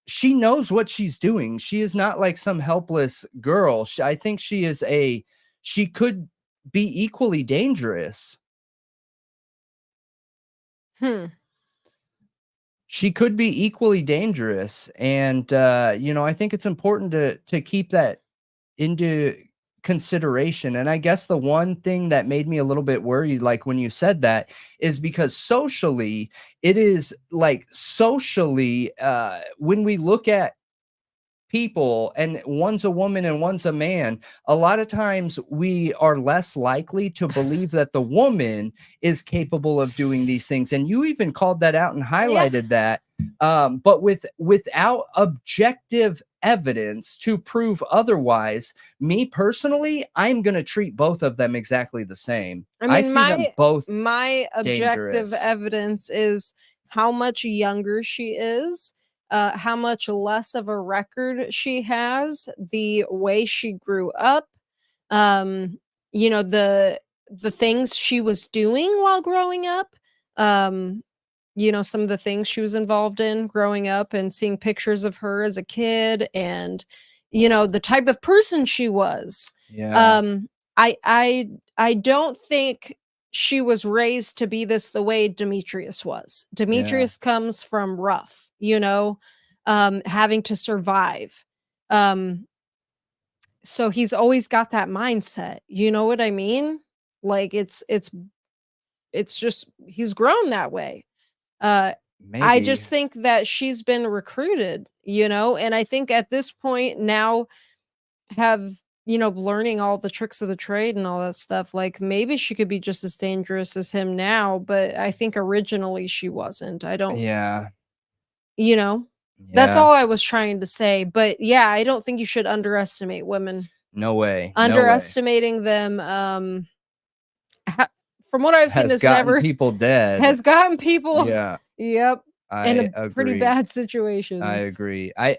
she knows what she's doing. She is not like some helpless girl. I think she could be equally dangerous. She could be equally dangerous. And, I think it's important to keep that into consideration. And I guess the one thing that made me a little bit worried, like when you said that, is because socially, it is like when we look at people and one's a woman and one's a man, a lot of times we are less likely to believe that the woman is capable of doing these things. And you even called that out and highlighted that. But without objective evidence to prove otherwise, me personally, I'm going to treat both of them exactly the same. I mean, see them both my objective evidence is how much younger she is, how much less of a record she has, the way she grew up, the things she was doing while growing up, some of the things she was involved in growing up, and seeing pictures of her as a kid, and the type of person she was. I don't think she was raised to be the way Demetrius was. Demetrius comes from rough, having to survive. So he's always got that mindset. You know what I mean? Like it's just he's grown that way. I just think that she's been recruited, and I think at this point now learning all the tricks of the trade and all that stuff, like maybe she could be just as dangerous as him now, but I think originally she wasn't. I don't. That's all I was trying to say. But yeah, I don't think you should underestimate women. No way. Underestimating them, from what I've seen, has gotten people dead. Has gotten people. Yeah. Yep. In pretty bad situations. I agree. I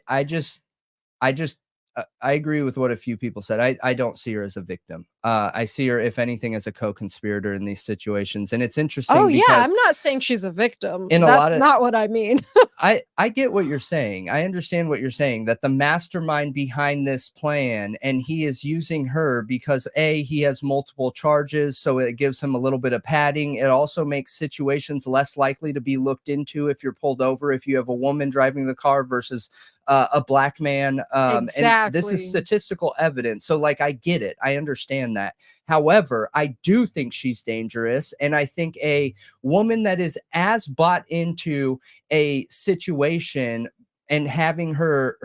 agree with what a few people said. I don't see her as a victim. I see her, if anything, as a co-conspirator in these situations. And it's interesting. Oh yeah, I'm not saying she's a victim. That's not what I mean. I get what you're saying. I understand what you're saying, that the mastermind behind this plan, and he is using her because he has multiple charges, so it gives him a little bit of padding. It also makes situations less likely to be looked into if you're pulled over, if you have a woman driving the car versus a black man. Exactly. And this is statistical evidence. So like, I get it. I understand that. However, I do think she's dangerous. And I think a woman that is as bought into a situation and having her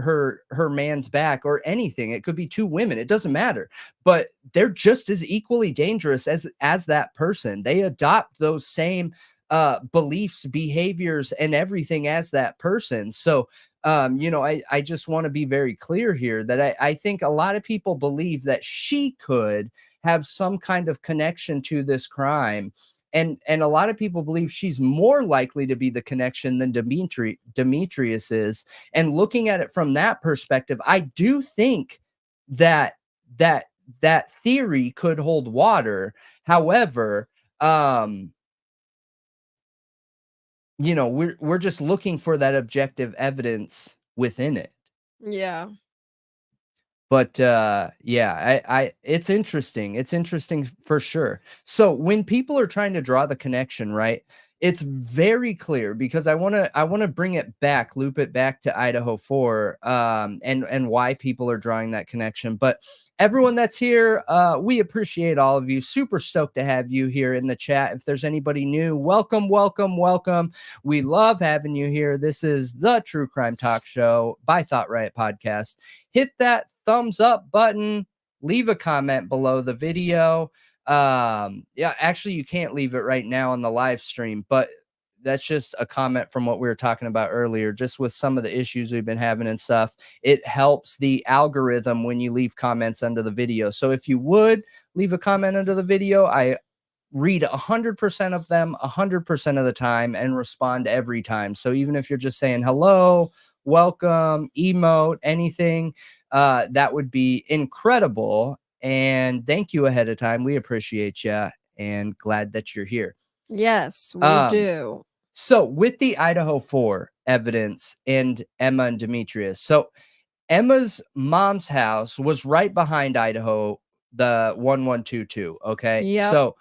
man's back, or anything, it could be two women, it doesn't matter, but they're just as equally dangerous as that person. They adopt those same beliefs, behaviors, and everything as that person. So I just want to be very clear here that I think a lot of people believe that she could have some kind of connection to this crime. And a lot of people believe she's more likely to be the connection than Demetrius is. And looking at it from that perspective, I do think that theory could hold water. However, we're just looking for that objective evidence within it. Yeah. But it's interesting. It's interesting for sure. So when people are trying to draw the connection, right, it's very clear, because I want to bring it back, loop it back to Idaho 4, and why people are drawing that connection. But everyone that's here, we appreciate all of you. Super stoked to have you here in the chat. If there's anybody new, welcome. We love having you here. This is the True Crime Talk Show by Thought Riot Podcast. Hit that thumbs up button, leave a comment below the video. Actually, you can't leave it right now on the live stream, but that's just a comment from what we were talking about earlier, just with some of the issues we've been having and stuff. It helps the algorithm when you leave comments under the video. So if you would leave a comment under the video, I read 100% of them 100% of the time and respond every time. So even if you're just saying hello, welcome, emote, anything, that would be incredible. And thank you ahead of time. We appreciate you and glad that you're here. Yes, we do. So with the Idaho 4 evidence and Emma and Demetrius. So Emma's mom's house was right behind Idaho, the 1122. Okay. Yep. So,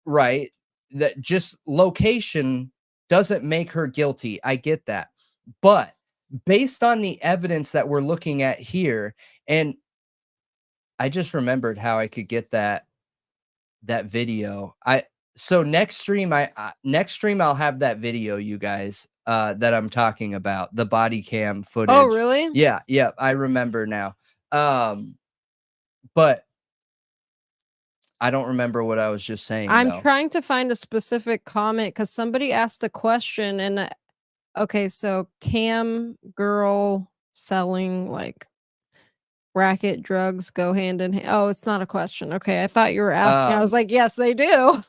right. That just location doesn't make her guilty. I get that. But based on the evidence that we're looking at here, and I just remembered how I could get that video. So next stream I'll have that video, you guys, that I'm talking about, the body cam footage. Oh, really? Yeah, I remember now. But I don't remember what I was just saying. I'm trying to find a specific comment because somebody asked a question, and okay, so cam girl selling like racket drugs go hand in hand. Oh, it's not a question. Okay, I thought you were asking. I was like, yes, they do.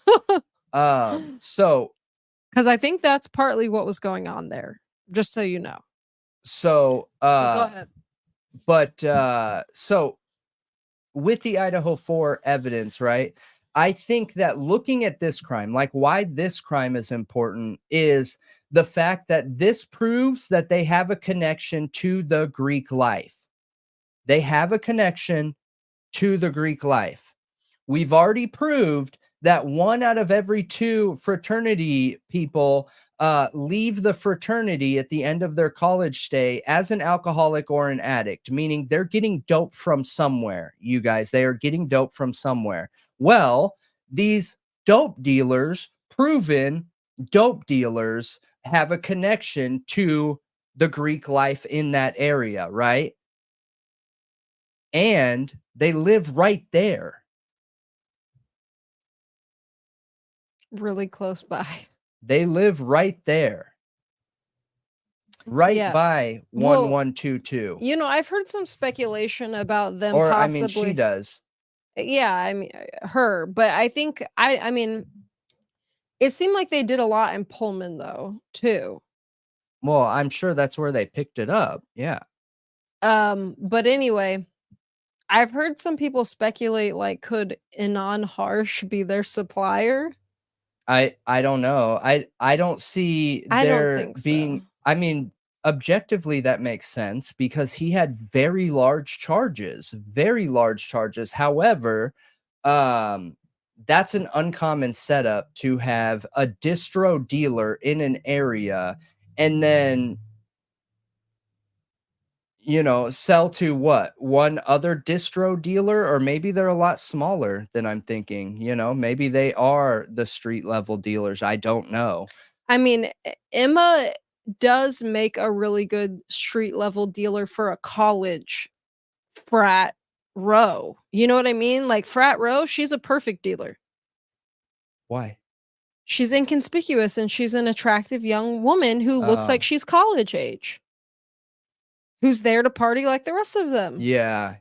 So because I think that's partly what was going on there, just so you know. So go ahead. But so with the Idaho 4 evidence, right, I think that looking at this crime, like why this crime is important, is the fact that this proves that they have a connection to the Greek life. They have a connection to the Greek life. We've already proved that 1 out of every 2 fraternity people leave the fraternity at the end of their college stay as an alcoholic or an addict, meaning they're getting dope from somewhere. You guys, they are getting dope from somewhere. Well, these dope dealers, proven dope dealers, have a connection to the Greek life in that area, right? And they live right there. Really close by. They live right there. Right by 1122. You know, I've heard some speculation about them or possibly. I mean, she does. Yeah, I mean her, but I think I mean it seemed like they did a lot in Pullman though, too. Well, I'm sure that's where they picked it up. Yeah. But anyway, I've heard some people speculate, like, could Inan Harsh be their supplier? I don't know. I don't see there think being so. I mean, objectively that makes sense because he had very large charges. However, that's an uncommon setup to have a distro dealer in an area and then sell to one other distro dealer, or maybe they're a lot smaller than I'm thinking. Maybe they are the street level dealers. I don't know. I mean, Emma does make a really good street level dealer for a college frat row. You know what I mean? Like frat row, she's a perfect dealer. Why? She's inconspicuous and she's an attractive young woman who looks like she's college age. Who's there to party like the rest of them. Yeah.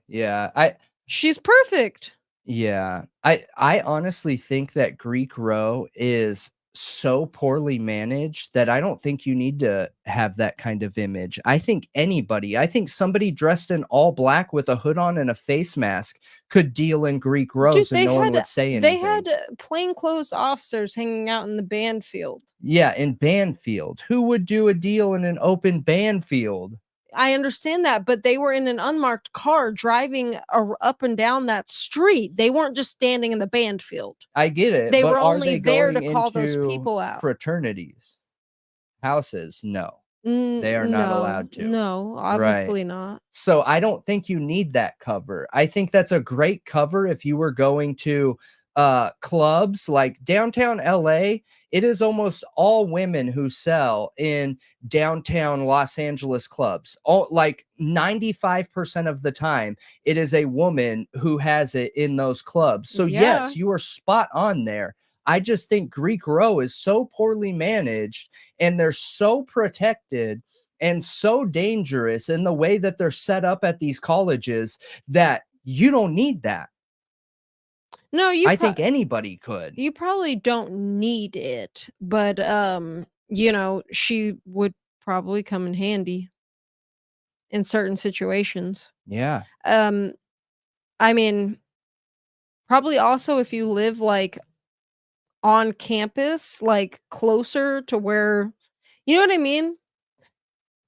She's perfect. Yeah. I honestly think that Greek Row is so poorly managed that I don't think you need to have that kind of image. I think somebody dressed in all black with a hood on and a face mask could deal in Greek Dude, Rows and no one would say they anything. had plainclothes officers hanging out in the band field. Yeah, in Banfield. Who would do a deal in an open Banfield? I understand that, but they were in an unmarked car driving up and down that street. They weren't just standing in the band field. I get it, They but were are only they there to going call those into people out. fraternities? Houses? No. They are not No, allowed to. no, Right. obviously not. So I don't think you need that cover. I think that's a great cover if you were going to clubs like downtown LA. It is almost all women who sell in downtown Los Angeles clubs. All like 95% of the time, it is a woman who has it in those clubs. So Yeah. yes, you are spot on there. I just think Greek Row is so poorly managed and they're so protected and so dangerous in the way that they're set up at these colleges that you don't need that. No, I think anybody could. you probably don't need it, but she would probably come in handy in certain situations. Yeah. I mean, probably also if you live like on campus, like closer to where, you know what I mean?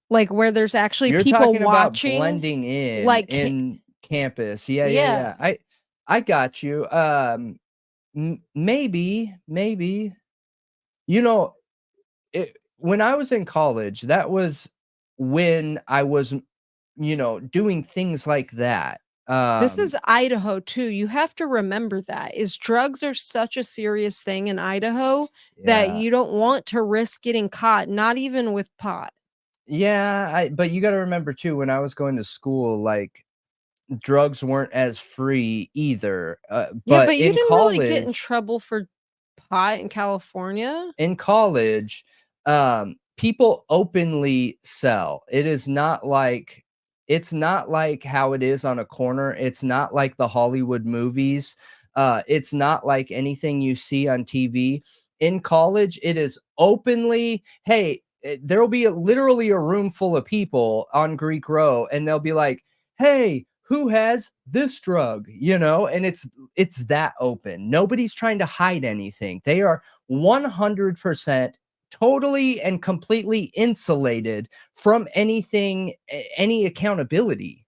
Like where there's actually You're people talking about watching, blending like in campus. Yeah, yeah, yeah. yeah. I got you. Maybe. You know, when I was in college, that was when I was, doing things like that. This is Idaho too. You have to remember that is drugs are such a serious thing in Idaho that Yeah. you don't want to risk getting caught, not even with pot. Yeah, but you got to remember too, when I was going to school, like drugs weren't as free either. Yeah, But but you didn't really get in trouble for pot in California. in college, people openly sell. It's not like how it is on a corner. It's not like the Hollywood movies. It's not like anything you see on TV. In college, it is openly, hey, there'll be literally a room full of people on Greek Row, and they'll be like, hey, who has this drug? And it's that open. Nobody's trying to hide anything. They are 100% totally and completely insulated from anything, any accountability.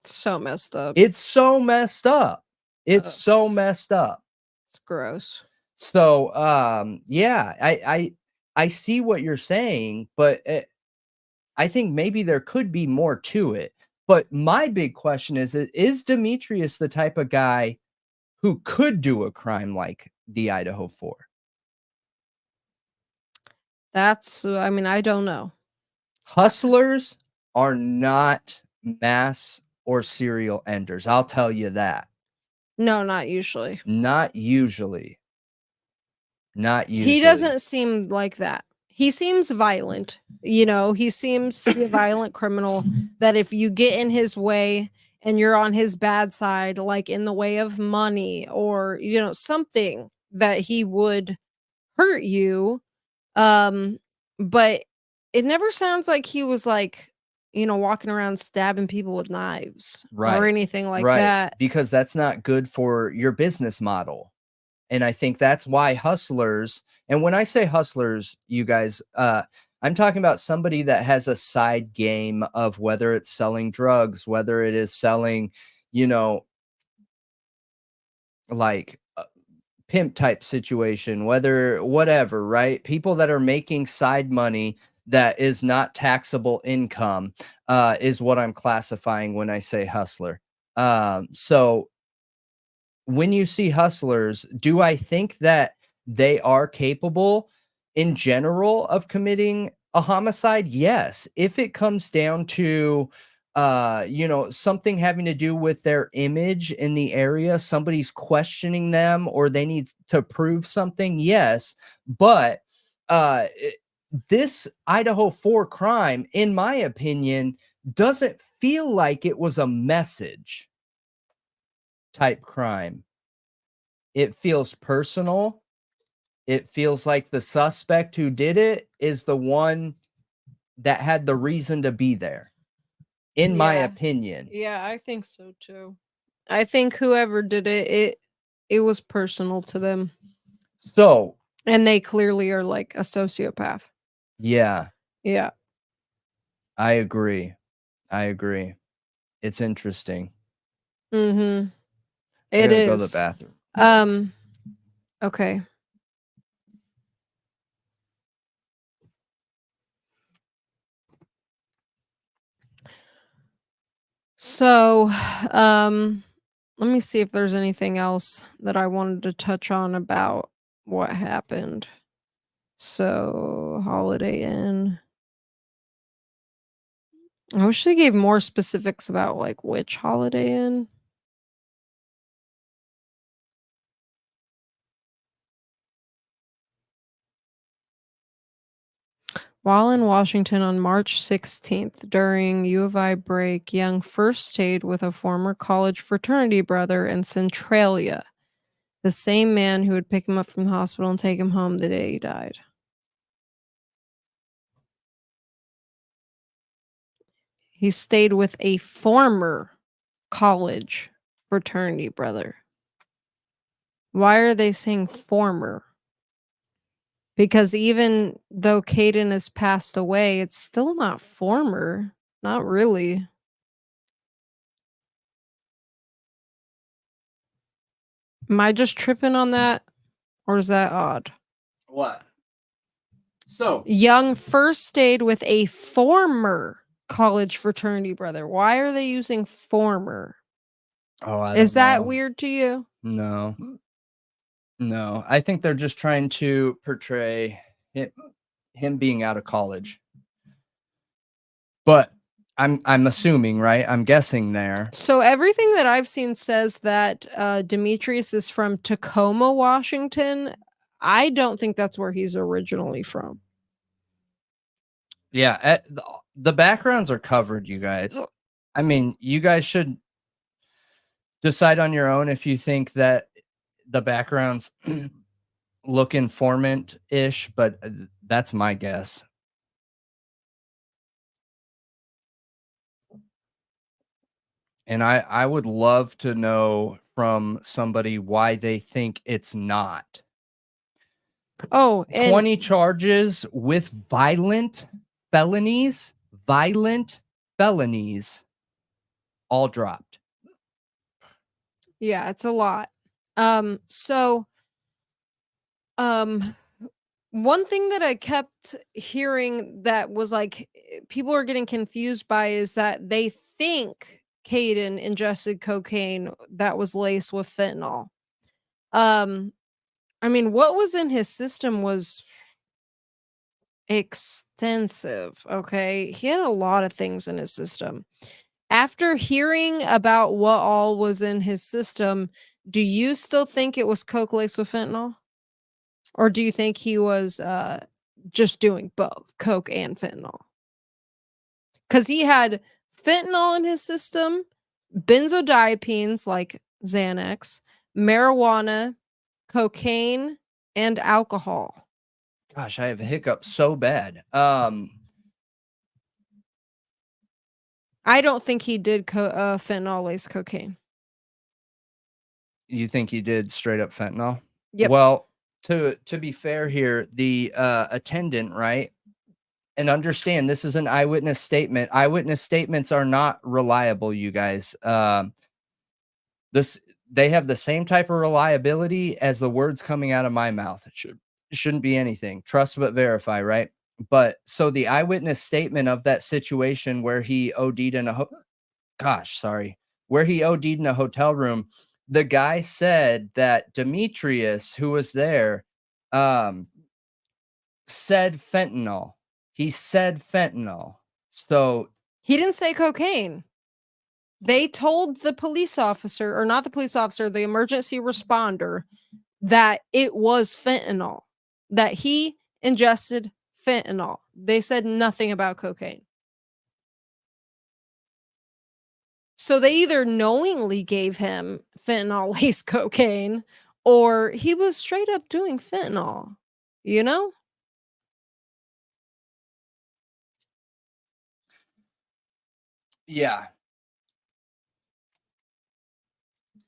So messed up. It's so messed up. It's Ugh, so messed up. it's gross. So, yeah, I see what you're saying, but I think maybe there could be more to it. But my big question is Demetrius the type of guy who could do a crime like the Idaho 4? I mean, I don't know. Hustlers are not mass or serial enders. I'll tell you that. No, not usually. Not usually. Not usually. He doesn't seem like that. He seems violent. He seems to be a violent criminal that if you get in his way and you're on his bad side, like in the way of money or, something that he would hurt you. But it never sounds like he was like, walking around stabbing people with knives or Right. anything like Right. that. Because that's not good for your business model. And I think that's why hustlers, and when I say hustlers, you guys, I'm talking about somebody that has a side game of whether it's selling drugs, whether it is selling, like pimp type situation, whatever, right? People that are making side money that is not taxable income is what I'm classifying when I say hustler. So when you see hustlers, do I think that they are capable in general of committing a homicide? Yes. If it comes down to something having to do with their image in the area, somebody's questioning them or they need to prove something, yes. But this Idaho 4 crime, in my opinion, doesn't feel like it was a message type crime. it feels personal. It feels like the suspect who did it is the one that had the reason to be there, in my opinion. Yeah, I think so too. I think whoever did it was personal to them. So, And they clearly are like a sociopath. yeah, Yeah. I agree. It's interesting. Mm-hmm. I It gotta go to the is. bathroom. Okay. So, let me see if there's anything else that I wanted to touch on about what happened. So, Holiday Inn. I wish they gave more specifics about like which Holiday Inn. While in Washington on March 16th, during U of I break, Young first stayed with a former college fraternity brother in Centralia, the same man who would pick him up from the hospital and take him home the day he died. He stayed with a former college fraternity brother. Why are they saying former? Because even though Caden has passed away, it's still not former. Not really. Am I just tripping on that? Or is that odd? What? So, Young first stayed with a former college fraternity brother. Why are they using former? I Is don't that know. weird to you? No. No, I think they're just trying to portray him being out of college. But I'm assuming, right? I'm guessing there. So everything that I've seen says that Demetrius is from Tacoma, Washington. I don't think that's where he's originally from. Yeah, the backgrounds are covered, you guys. I mean, you guys should decide on your own if you think that the backgrounds look informant-ish, but that's my guess. And I would love to know from somebody why they think it's not. Oh, and 20 charges with violent felonies, all dropped. yeah, it's a lot. So um one thing that I kept hearing that was like people are getting confused by is that they think Caden ingested cocaine that was laced with fentanyl. Um, I mean, what was in his system was extensive, okay? He had a lot of things in his system. After hearing about what all was in his system, do you still think it was coke laced with fentanyl? Or do you think he was just doing both, coke and fentanyl? Cuz he had fentanyl in his system, benzodiazepines like Xanax, marijuana, cocaine, and alcohol. Gosh, I have a hiccup so bad. I don't think he did fentanyl laced cocaine. You think he did straight up fentanyl? Yep. Well, to be fair here, the attendant, right? And understand this is an eyewitness statement. Eyewitness statements are not reliable, you guys. They have the same type of reliability as the words coming out of my mouth. Shouldn't be anything. Trust but verify, right? But so the eyewitness statement of that situation where he OD'd in a where he OD'd in a hotel room, the guy said that Demetrius, who was there, said fentanyl. He said fentanyl. So He didn't say cocaine. They told the police officer, or not the police officer, the emergency responder, that it was fentanyl, that he ingested fentanyl. They said nothing about cocaine. So they either knowingly gave him fentanyl laced cocaine or he was straight up doing fentanyl, you know? Yeah.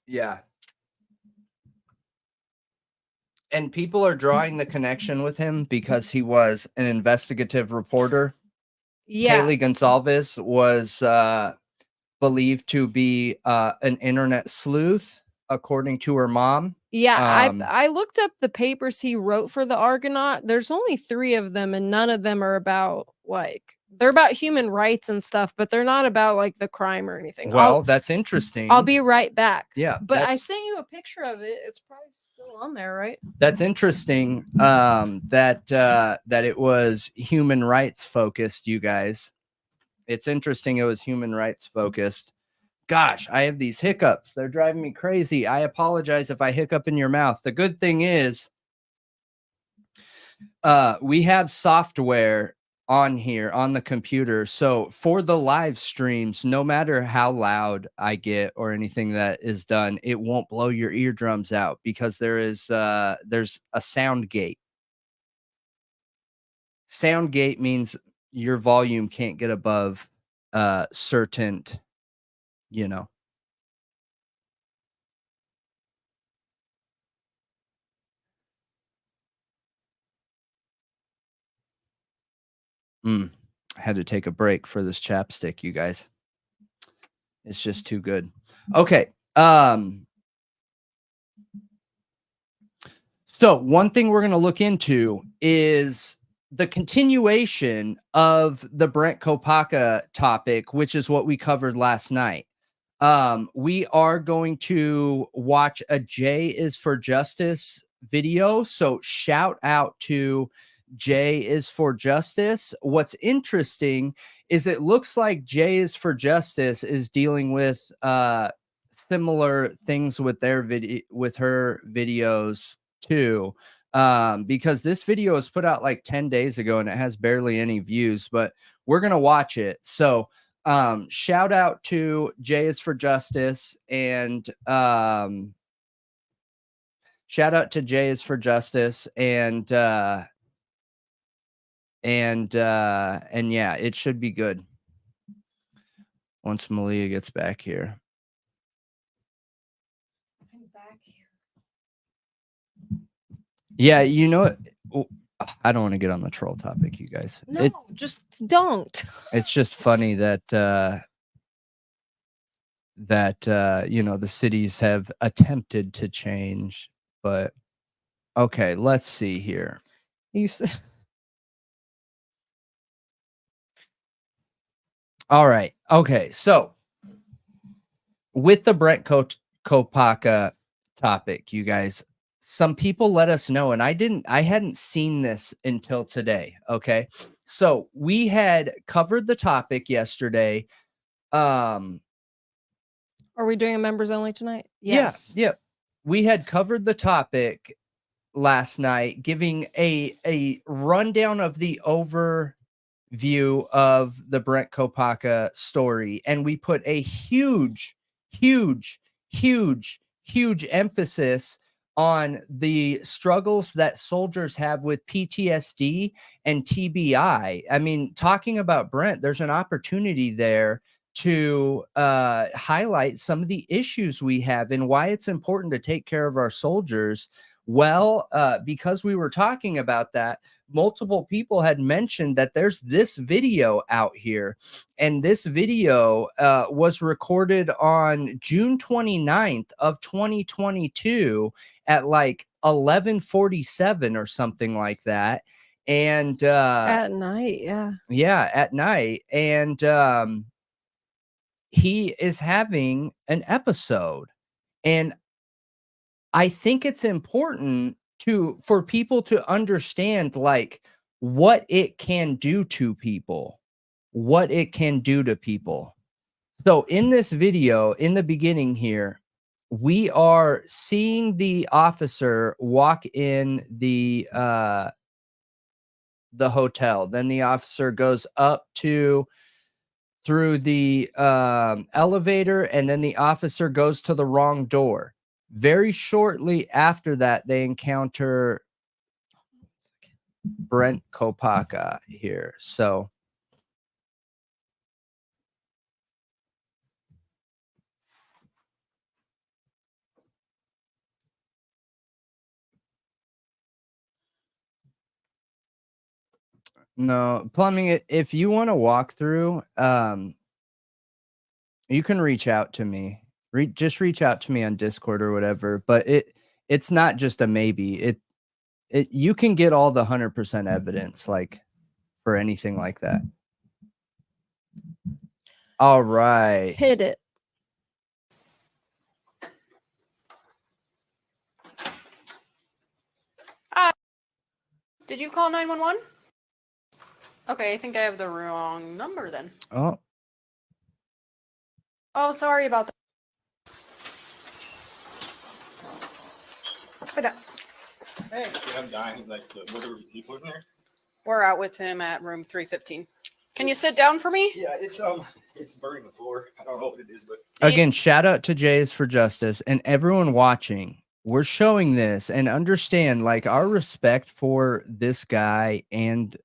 Yeah. And people are drawing the connection with him because he was an investigative reporter. Yeah. Kaylee Gonzalez was believed to be an internet sleuth, according to her mom. Yeah, I looked up the papers he wrote for the Argonaut. There's only 3 of them, and none of them are about, like they're about human rights and stuff, but they're not about, like, the crime or anything. Well, that's interesting. I'll be right back. Yeah, But I sent you a picture of it. It's probably still on there, right? That's interesting. That it was human rights focused, you guys. It's interesting. It was human rights focused. Gosh, I have these hiccups. They're driving me crazy. I apologize if I hiccup in your mouth. The good thing is, we have software on here on the computer. So for the live streams, no matter how loud I get or anything that is done, it won't blow your eardrums out because there's a sound gate. Sound gate means your volume can't get above certain, you know. I had to take a break for this chapstick, you guys. It's just too good. Okay. So one thing we're going to look into is the continuation of the Brent Kopaka topic, which is what we covered last night. We are going to watch a J is for Justice video. So shout out to J is for Justice. What's interesting is it looks like J is for Justice is dealing with similar things with their her videos too. Because this video was put out like 10 days ago and it has barely any views, but we're gonna watch it. So shout out to J is for Justice and shout out to J is for Justice and yeah, it should be good once Malia gets back here. I'm back here. Yeah, you know, I don't want to get on the troll topic, you guys. No, just don't. It's just funny that you know, the cities have attempted to change, but okay, let's see here. You All right. Okay. So with the Brent Kopaka topic, you guys, some people let us know, and I hadn't seen this until today. Okay. So we had covered the topic yesterday. Are we doing a members only tonight? Yes. Yeah. We had covered the topic last night, giving a rundown of the overview of the Brent Kopaka story, and we put a huge emphasis on the struggles that soldiers have with PTSD and TBI. I mean, talking about Brent, there's an opportunity there to highlight some of the issues we have and why it's important to take care of our soldiers. Well, because we were talking about that, multiple people had mentioned that there's this video out here, and this video was recorded on June 29th of 2022 at like 11:47 or something like that. And at night, yeah, at night. And he is having an episode, and I think it's important for people to understand like what it can do to people, what it can do to people. So in this video, in the beginning here, we are seeing the officer walk in the hotel. Then the officer goes up through the elevator, and then the officer goes to the wrong door. Very shortly after that, they encounter Brent Kopaka here. So no, plumbing, if you want to walk through, you can reach out to me. Just reach out to me on Discord or whatever, but it's not just a maybe. It you can get all the 100% evidence like for anything like that. All right. Hit it. Did you call 911? Okay, I think I have the wrong number then. Oh, Oh, sorry about that. Hey, I'm dying. Like whatever people in there. We're out with him at room 315. Can you sit down for me? Yeah, it's burning the floor. I don't know what it is, but again, shout out to Jays for Justice and everyone watching. We're showing this and understand like our respect for this guy and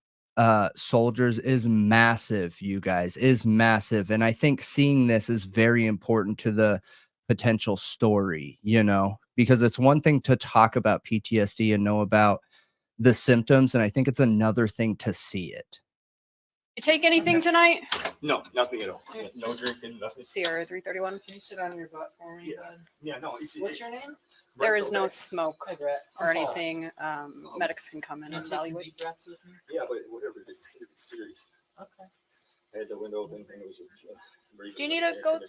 soldiers is massive, you guys, is massive. And I think seeing this is very important to the potential story, you know, because it's one thing to talk about PTSD and know about the symptoms, and I think it's another thing to see it. You take anything tonight? no, nothing at all. No drinking, nothing. Sierra 331. Can you sit on your butt for me? Yeah. Bud? Yeah, no. What's your name? There is no smoke Hi, Brett. or anything. Medics can come in Can you and take some evaluate. deep breaths with me? Yeah, but whatever it is, it's serious. Okay. I had the window open. It was Do you need to go? All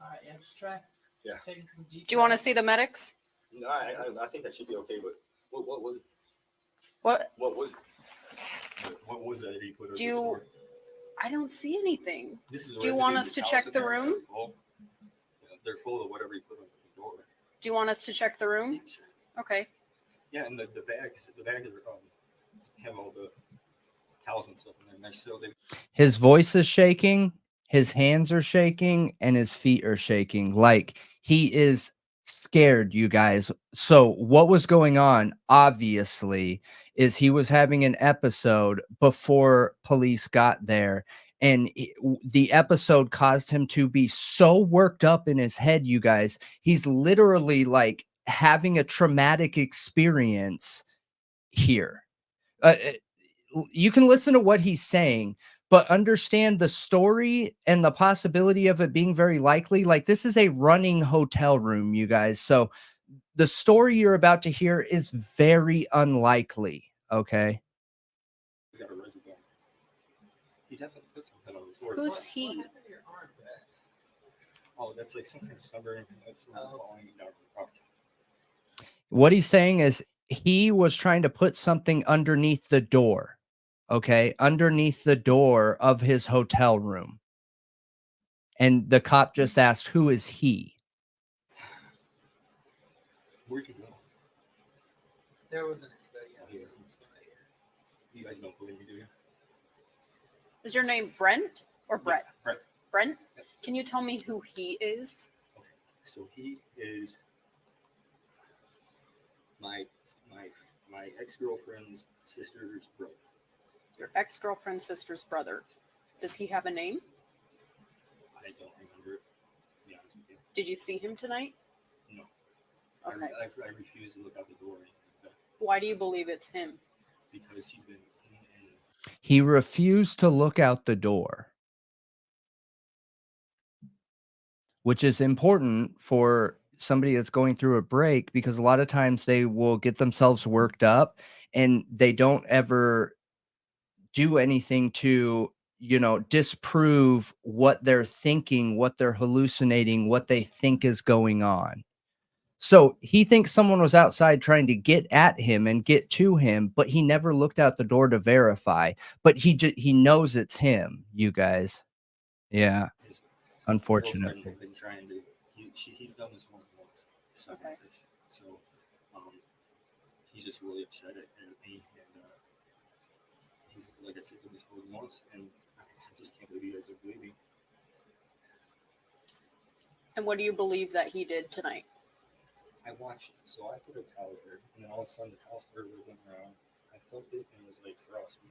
right, yeah, just try. Yeah. Taking some deep. Do you want to breaths. see the medics? No, I think that should be okay. But what was it? What? What was it? What was that he put over Do the you? door? I don't see anything. This is a Do you want resident us to house check in the there. room? Well, they're full of whatever he put over the door. Do you want us to check the room? Yeah, sure. Okay. Yeah, and the bags have all the towels and stuff in there. And they're still His voice is shaking, his hands are shaking, and his feet are shaking. Like he is scared, you guys. So what was going on, obviously, is he was having an episode before police got there. And the episode caused him to be so worked up in his head, you guys. He's literally like having a traumatic experience here. You can listen to what he's saying, but understand the story and the possibility of it being very likely. Like this is a running hotel room, you guys. So the story you're about to hear is very unlikely. Okay. got a reservoir. He definitely put something on the floor. Who's he? What happened to your arm, Brett? Oh, that's like some kind of stubborn. That's falling down the rock. What he's saying is he was trying to put something underneath the door. Okay. Underneath the door of his hotel room. And the cop just asked, who is he? Where'd he go? There wasn't anybody else. You guys don't believe me, do you? Is your name Brent or Brett? Yeah, Brent. Brent? Can you tell me who he is? Okay. So he is my ex-girlfriend's sister's brother. Your ex-girlfriend's sister's brother. Does he have a name? I don't remember it, to be honest with you. Did you see him tonight? No. Okay. I refuse to look out the door or anything like that Why do you believe it's him? because he's been He refused to look out the door, which is important for somebody that's going through a break because a lot of times they will get themselves worked up and they don't ever do anything to, you know, disprove what they're thinking, what they're hallucinating, what they think is going on. So he thinks someone was outside trying to get at him and get to him, but he never looked out the door to verify. But he knows it's him, you guys. Yeah, his unfortunately. girlfriend had been trying to. He's done this more than once. Something Okay. like this. So he's just really upset at me, and he's like I said, did this more than once, and I just can't believe you guys are believing. And what do you believe that he did tonight? I watched it, so I put a towel there, and then all of a sudden the towel started moving around. I felt it, and it was like across me,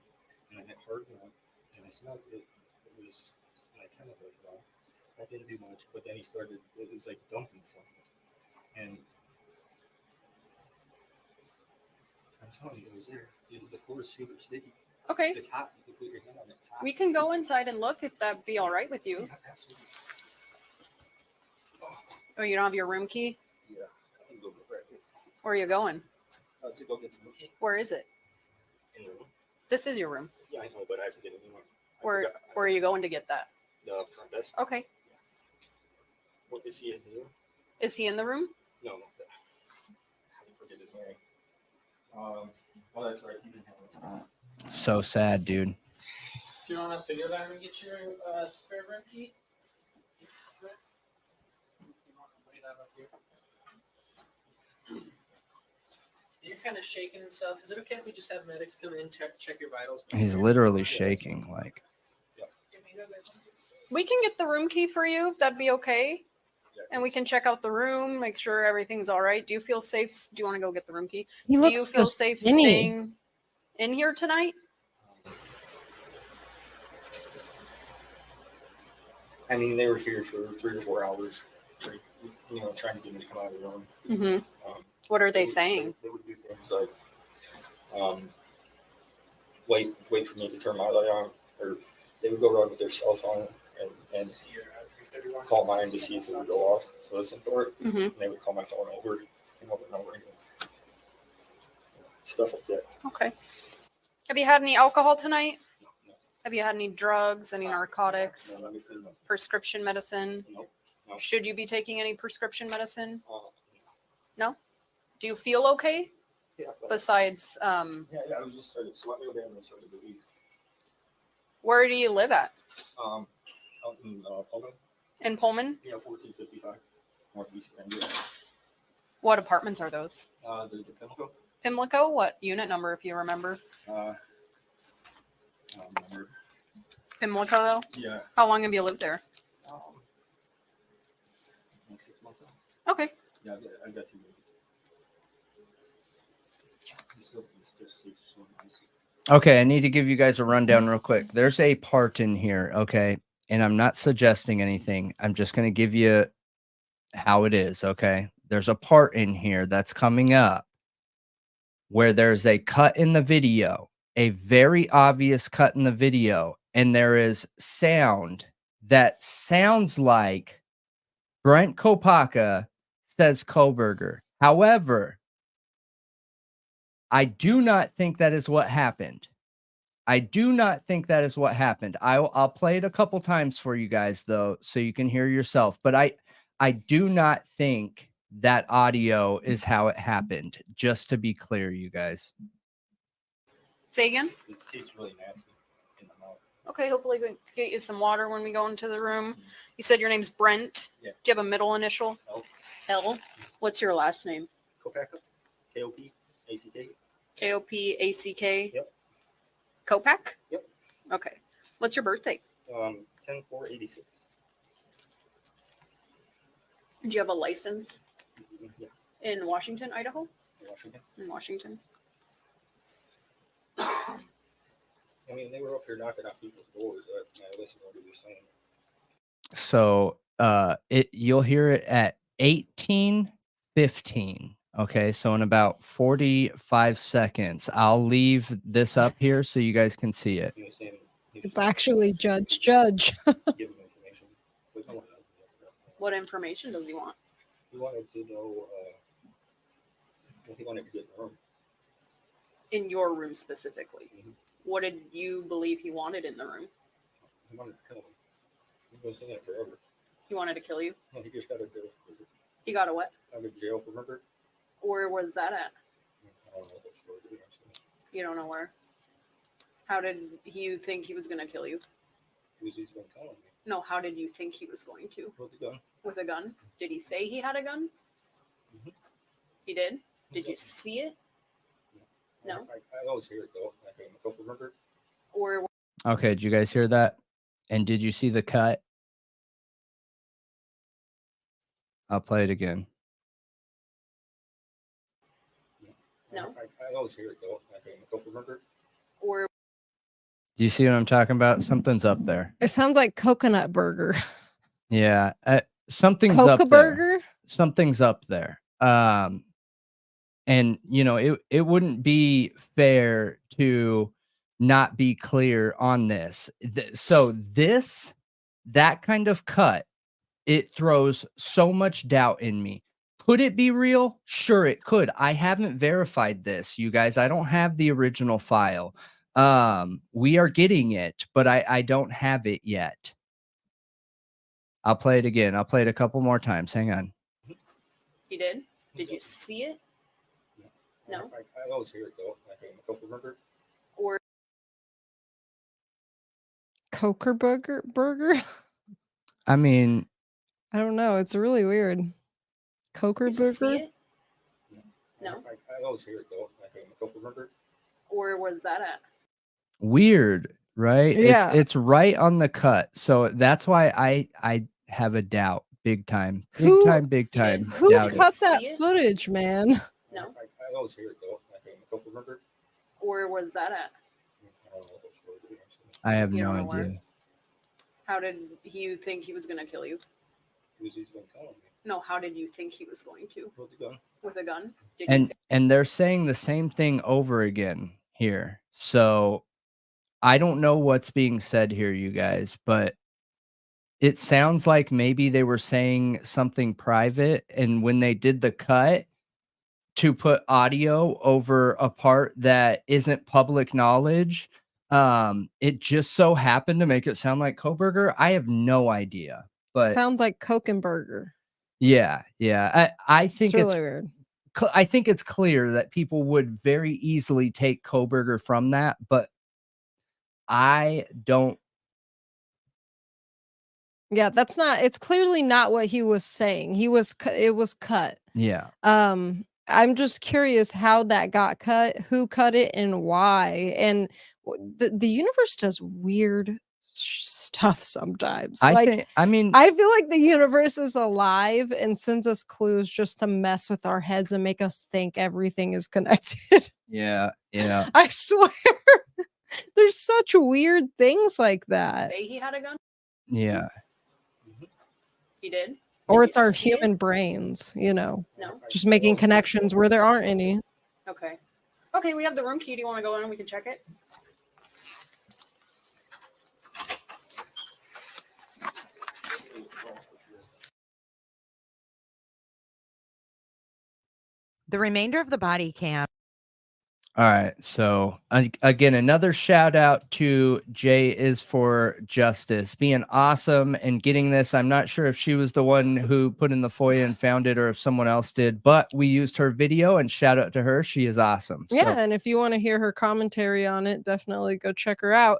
and I hit hard enough, and I smelled it. It was like chemicals, though. That didn't do much, but then he started. It was like dumping something, and I'm telling you, it was there. The floor is super sticky. Okay. It's hot. You can put your hand on it. It's hot. We can go inside and look if that'd be all right with you. Yeah, absolutely. Oh, you don't have your room key? Yeah, I can go right there. Where are you going? To go get the rookie Where is it? in the room. This is your room. Yeah, I know, but I have to get a new one. Where are you going to get that? The front desk. Okay. What is he in the room? Is he in the room? No, no. I forget his name. Oh, that's right. He didn't have it. So sad, dude. Do you want us to go down and get your spare room key? You're kind of shaking and stuff. Is it okay if we just have medics come in, check your vitals? He's literally shaking. Like, We can get the room key for you. That'd be okay. And we can check out the room, make sure everything's all right. Do you feel safe? Do you want to go get the room key? He Do looks you so feel safe skinny. staying in here tonight? I mean, they were here for 3 or 4 hours, trying to get me to come out of the room. Mm-hmm. What are they saying? They would do things like, wait for me to turn my light on, or they would go around with their cell phone and call mine to see if it would go off. So listen for it. Mm-hmm. And they would call my phone over and over and over again. Stuff like that. Okay. Have you had any alcohol tonight? No. Have you had any drugs, any narcotics, No, let me say no. prescription medicine? Nope. No. Should you be taking any prescription medicine? No. Do you feel okay? Yeah. Besides, Yeah, I was just started sweating down and started to leave. where do you live at? Out in Pullman. In Pullman? Yeah, 1455 Northeast Grandview. What apartments are those? The Pimlico. Pimlico? What unit number, if you remember? I don't remember. Pimlico, though? Yeah. How long have you lived there? Like 6 months now. Okay. Yeah, I got 2 babies. It's just so nice. okay, I need to give you guys a rundown real quick. There's a part in here, okay? And I'm not suggesting anything. I'm just going to give you how it is, okay? There's a part in here that's coming up where there's a cut in the video, a very obvious cut in the video, and there is sound that sounds like Brent Kopaka says Kohberger. However, I do not think that is what happened. I do not think that is what happened. I'll play it a couple times for you guys, though, so you can hear yourself. But I do not think that audio is how it happened. Just to be clear, you guys. Say again? It tastes really nasty in the mouth. Okay, hopefully we can get you some water when we go into the room. You said your name's Brent? Yeah. Do you have a middle initial? L. L? What's your last name? Kopaka. K-O-P-A-C-K. K-O-P-A-C-K? Yep. Kopak? Yep. Okay. What's your birthday? 10-4-86. Do you have a license Yeah. in Washington, Idaho? Washington. In Washington. I mean, they were up here knocking out people's doors. I listened to what they were saying. So you'll hear it at 18:15. Okay, so in about 45 seconds, I'll leave this up here so you guys can see it. He was saying It's actually Judge. give him information. But no one knows. What information does he want? He wanted to know what he wanted to get in the room. In your room specifically. Mhm. What did you believe he wanted in the room? He wanted to kill him. He's been saying it forever. He wanted to kill you? No, he just got to jail for murder. He got a what? Out of jail for murder. Where was that at? I don't know what story to be honest with You don't know where. How did you think he was going to kill you? you. He's been telling me. No, how did you think he was going to? With the gun. With a gun? Did he say he had a gun? Mhm. He did? Did you see it? No. I always hear it though. Like a go for murder. Or Okay, did you guys hear that? And did you see the cut? I'll play it again. No. I always hear it go. Remember? Or Do you see what I'm talking about? Something's up there. It sounds like coconut burger. Yeah, something's Coca up there. burger? Something's up there. And you know, it wouldn't be fair to not be clear on this. So that kind of cut, it throws so much doubt in me. Could it be real? Sure, it could. I haven't verified this, you guys. I don't have the original file. We are getting it, but I don't have it yet. I'll play it again. I'll play it a couple more times. Hang on. you did? Did you see it? No. I always hear it go. Remember? Or Coker burger? I mean, I don't know. It's really weird. Coker did you see burger? it? No. I always hear it go. Remember? Or was that at? weird, right? Yeah. It's right on the cut. So that's why I have a doubt. Big time. Big Who- time, big time. Who Doubt did it. cut See that it? footage, man? No. I always hear it go. Remember? Or was that at? I have You no don't know where? idea. How did you think he was going to kill you? He's been telling me. No, how did you think he was going to? With the gun. With a gun? Did you And they're saying the same thing over again here. So I don't know what's being said here, you guys, but it sounds like maybe they were saying something private, and when they did the cut to put audio over a part that isn't public knowledge, it just so happened to make it sound like Kohberger. I have no idea, but Sounds like Kokenberger. yeah, I think It's really weird. I think it's clear that people would very easily take Kohberger from that, but I don't. Yeah, that's not. It's clearly not what he was saying. It was cut. Yeah, I'm just curious how that got cut, who cut it, and why. And the universe does weird stuff sometimes. I mean, I feel like the universe is alive and sends us clues just to mess with our heads and make us think everything is connected. yeah. I swear. There's such weird things like that. say he had a gun? Yeah. He did? Or Did it's you our see it? human brains, No? just making connections where there aren't any. Okay. Okay, we have the room key. Do you want to go in and we can check it? The remainder of the body cam. All right. So again, another shout out to Jay is for Justice being awesome and getting this. I'm not sure if she was the one who put in the FOIA and found it or if someone else did, but we used her video and shout out to her. She is awesome. Yeah, So, and if you want to hear her commentary on it, definitely go check her out.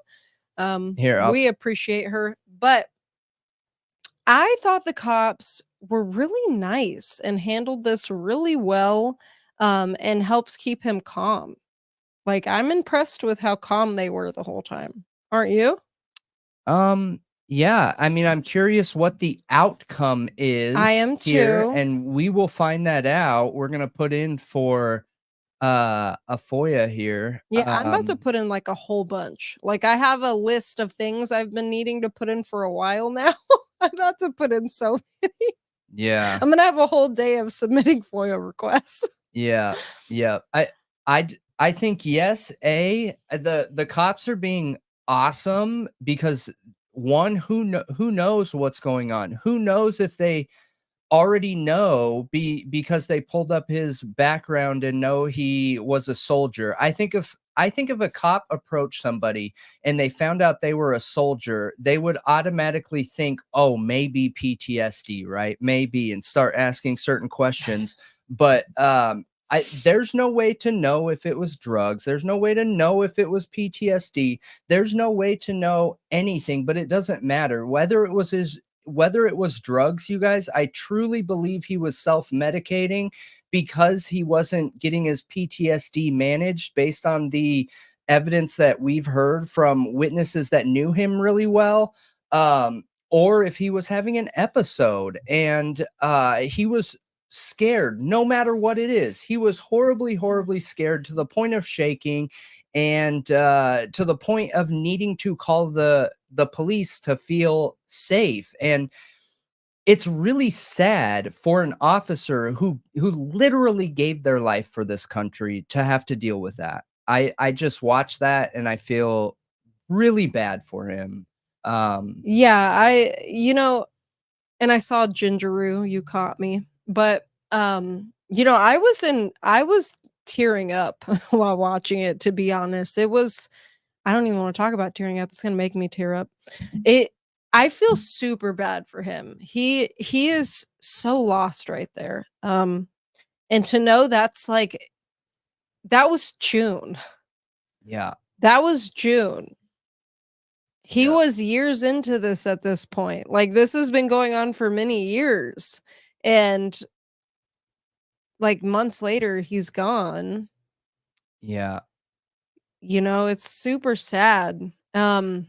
Here, we appreciate her, but I thought the cops were really nice and handled this really well, and helps keep him calm. Like, I'm impressed with how calm they were the whole time. Aren't you? yeah, I mean, I'm curious what the outcome is. I am here, too. and we will find that out. We're gonna put in for a FOIA here. Yeah, I'm about to put in like a whole bunch. Like, I have a list of things I've been needing to put in for a while now. I'm about to put in so many. Yeah. I'm gonna have a whole day of submitting FOIA requests. Yeah. I think yes, the cops are being awesome because one, who knows what's going on? Who knows if they already know because they pulled up his background and know he was a soldier. I think if a cop approached somebody and they found out they were a soldier, they would automatically think, oh, maybe PTSD, right? Maybe, and start asking certain questions. But there's no way to know if it was drugs. There's no way to know if it was PTSD. There's no way to know anything, but it doesn't matter whether it was drugs, you guys. I truly believe he was self-medicating because he wasn't getting his PTSD managed based on the evidence that we've heard from witnesses that knew him really well. or if he was having an episode and he was scared, no matter what it is. He was horribly, horribly scared to the point of shaking and to the point of needing to call the police to feel safe. And it's really sad for an officer who literally gave their life for this country to have to deal with that. I just watched that and I feel really bad for him. Yeah, and I saw Gingeroo, you caught me. But I was tearing up while watching it, to be honest. I don't even want to talk about tearing up. It's gonna make me tear up. I feel super bad for him. He is so lost right there. And to know that was June. Yeah. That was June. He Yeah. was years into this at this point. Like, this has been going on for many years. And like months later, he's gone. Yeah. It's super sad. I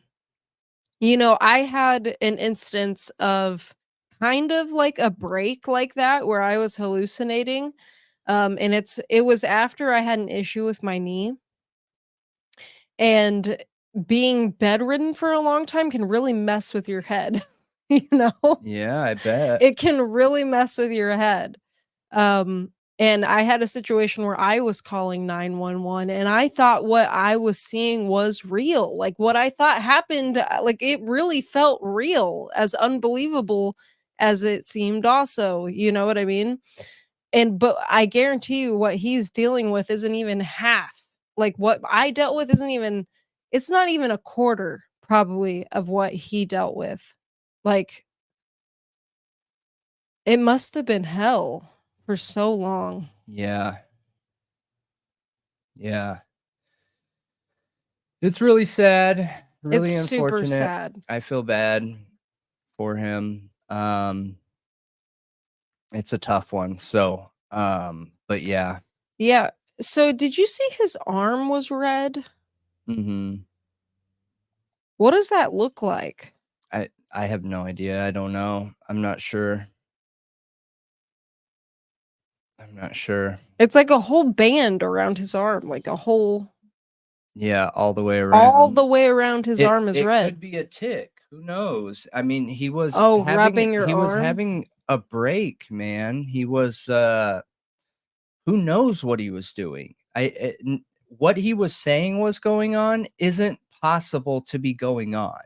had an instance of kind of like a break like that where I was hallucinating. And it was after I had an issue with my knee. And being bedridden for a long time can really mess with your head. Yeah, I bet. It can really mess with your head. And I had a situation where I was calling 911 and I thought what I was seeing was real. Like, what I thought happened, like, it really felt real, as unbelievable as it seemed also, you know what I mean? But I guarantee you what he's dealing with isn't even half. Like, what I dealt with it's not even a quarter probably of what he dealt with. Like, it must have been hell for so long. Yeah. Yeah. It's really sad. Really It's super unfortunate. sad. I feel bad for him. It's a tough one. So, but yeah. Yeah. So did you see his arm was red? Mm-hmm. What does that look like? I have no idea. I don't know. I'm not sure. It's like a whole band around his arm, like a whole Yeah, all the way around. all the way around his arm is it red. could be a tick. Who knows? I mean, he was rubbing your was arm? having a break, man. He was who knows what he was doing. What he was saying was going on isn't possible to be going on.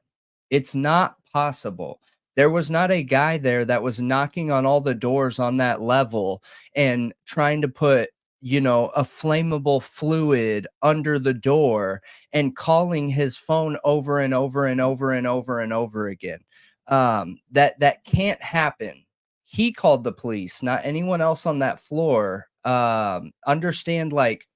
It's not possible. There was not a guy there that was knocking on all the doors on that level and trying to put, a flammable fluid under the door and calling his phone over and over and over and over and over again. That can't happen. He called the police, not anyone else on that floor. Understand, like,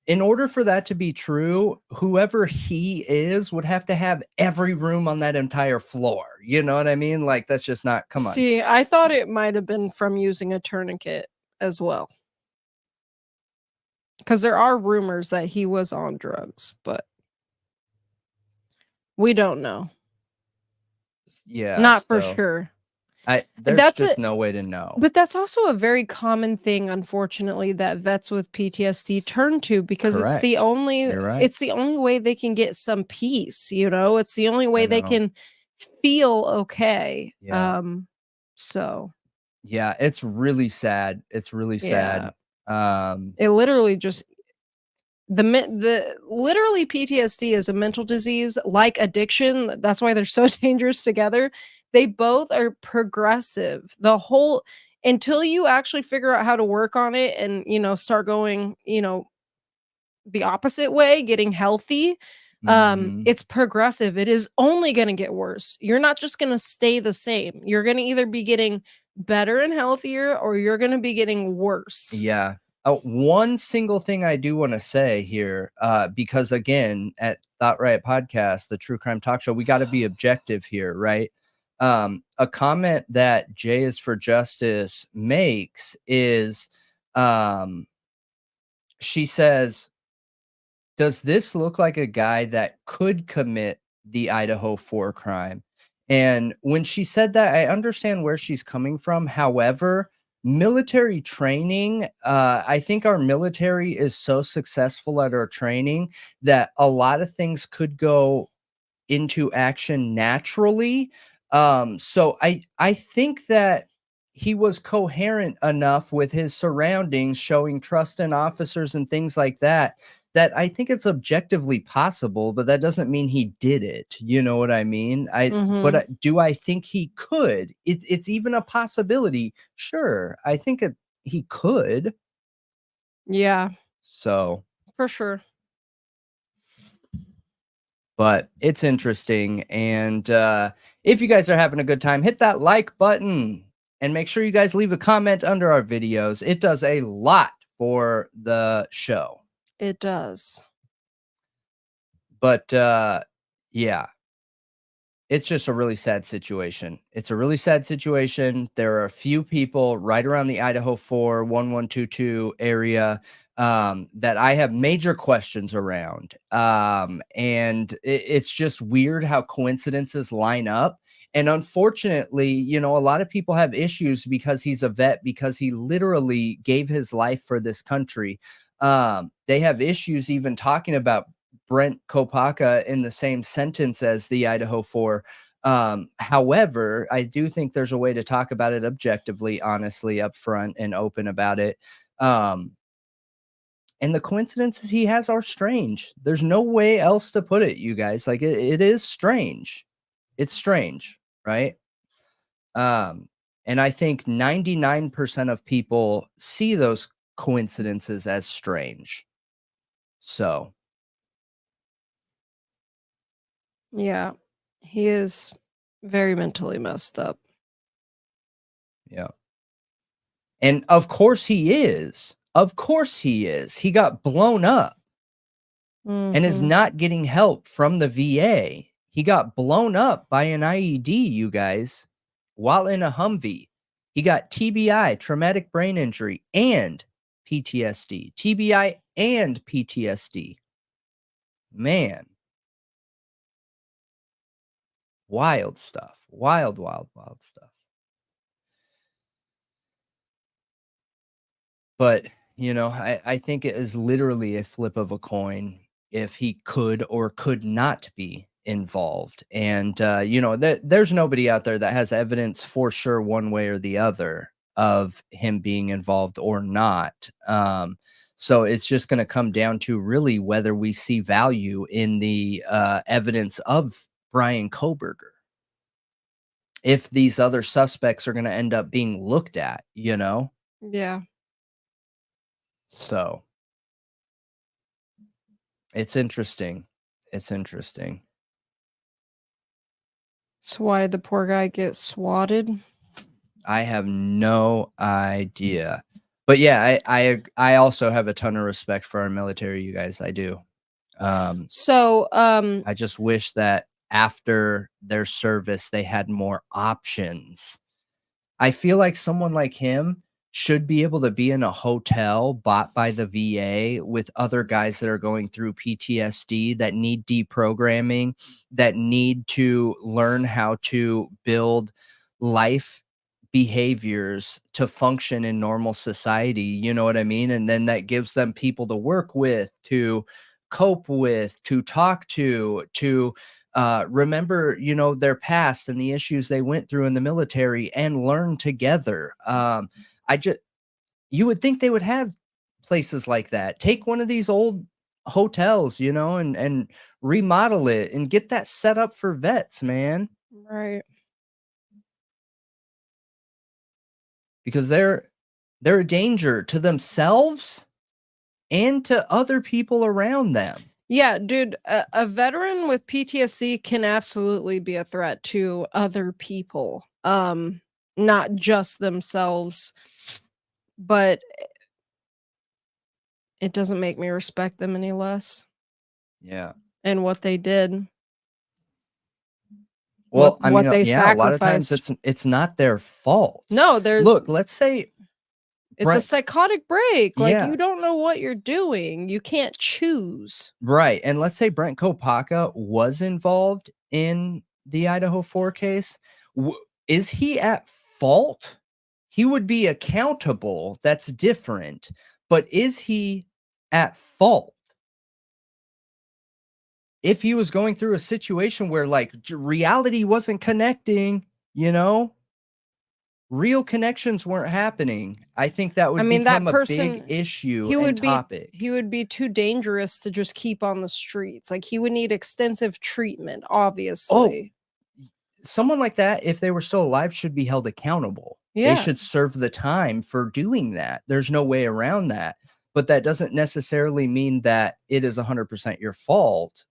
in order for that to be true, whoever he is would have to have every room on that entire floor. You know what I mean? Like, that's just not, come on. See, I thought it might have been from using a tourniquet as well. Because there are rumors that he was on drugs, but we don't know. Yeah. Not for so sure. there's That's just no way to know. But that's also a very common thing, unfortunately, that vets with PTSD turn to, because it's the Correct. only You're right. it's the only way they can get some peace, It's the only way they know. can feel okay. Yeah. So Yeah, it's really sad. It's really sad. it literally just literally PTSD is a mental disease like addiction. That's why they're so dangerous together. They both are progressive. Until you actually figure out how to work on it and, start going, the opposite way, getting healthy. Mhm. It's progressive. It is only going to get worse. You're not just going to stay the same. You're going to either be getting better and healthier, or you're going to be getting worse. Yeah. One single thing I do want to say here, because again, at Thought Riot Podcast, the true crime talk show, we got to be objective here, right? A comment that Jay is for Justice makes is, she says, does this look like a guy that could commit the Idaho 4 crime? And when she said that, I understand where she's coming from. However, military training, I think our military is so successful at our training that a lot of things could go into action naturally. So I think that he was coherent enough with his surroundings, showing trust in officers and things like that, that I think it's objectively possible, but that doesn't mean he did it. You know what I mean? Mhm. Do I think he could? It's even a possibility. Sure, I think he could. Yeah, So, for sure. but it's interesting. And if you guys are having a good time, hit that like button and make sure you guys leave a comment under our videos. It does a lot for the show. It does. But yeah, it's just a really sad situation. It's a really sad situation. There are a few people right around the Idaho 41122 area that I have major questions around. And it's just weird how coincidences line up. And unfortunately, you know, a lot of people have issues because he's a vet, because he literally gave his life for this country. They have issues even talking about Brent Kopaka in the same sentence as the Idaho 4. However, I do think there's a way to talk about it objectively, honestly, upfront and open about it. And the coincidences he has are strange. There's no way else to put it, you guys. Like it is strange. It's strange, right? And I think 99% of people see those coincidences as strange. So Yeah. He is very mentally messed up. yeah. And of course he is. Of course he is. He got blown up and is Mhm. not getting help from the VA. He got blown up by an IED, you guys, while in a Humvee. He got TBI, traumatic brain injury, and PTSD. TBI and PTSD. Man. Wild stuff. Wild, wild, wild stuff. But, you know, I think it is literally a flip of a coin if he could or could not be involved. And, you know, there's nobody out there that has evidence for sure one way or the other of him being involved or not. So it's just going to come down to really whether we see value in the evidence of Bryan Kohberger. If these other suspects are going to end up being looked at, you know? Yeah. So it's interesting. It's interesting. So why did the poor guy get swatted? I have no idea. But yeah, I also have a ton of respect for our military, you guys. I do. So I just wish that after their service they had more options. I feel like someone like him should be able to be in a hotel bought by the VA with other guys that are going through PTSD, that need deprogramming, that need to learn how to build life behaviors to function in normal society. You know what I mean? And then that gives them people to work with, to cope with, to talk to remember, you know, their past and the issues they went through in the military and learn together. You would think they would have places like that. Take one of these old hotels, you know, and remodel it and get that set up for vets, man, right. because they're a danger to themselves and to other people around them. Yeah, dude, a veteran with PTSD can absolutely be a threat to other people. Not just themselves, but it doesn't make me respect them any less Yeah. and what they did. Well, I what mean, they yeah, a lot of times sacrificed. it's not their fault. No, they're Look, let's say it's a Brent, psychotic break. Like yeah, you don't know what you're doing. You can't choose. right. And let's say Brent Kopaka was involved in the Idaho 4 case? Is he at fault? He would be accountable. That's different. But is he at fault? If he was going through a situation where like reality wasn't connecting, real connections weren't happening, I think that would become a big issue and topic. He would be too dangerous to just keep on the streets. Like he would need extensive treatment, obviously. Someone like that, if they were still alive, should be held accountable. Yeah. They should serve the time for doing that. There's no way around that. But that doesn't necessarily mean that it is 100% your fault,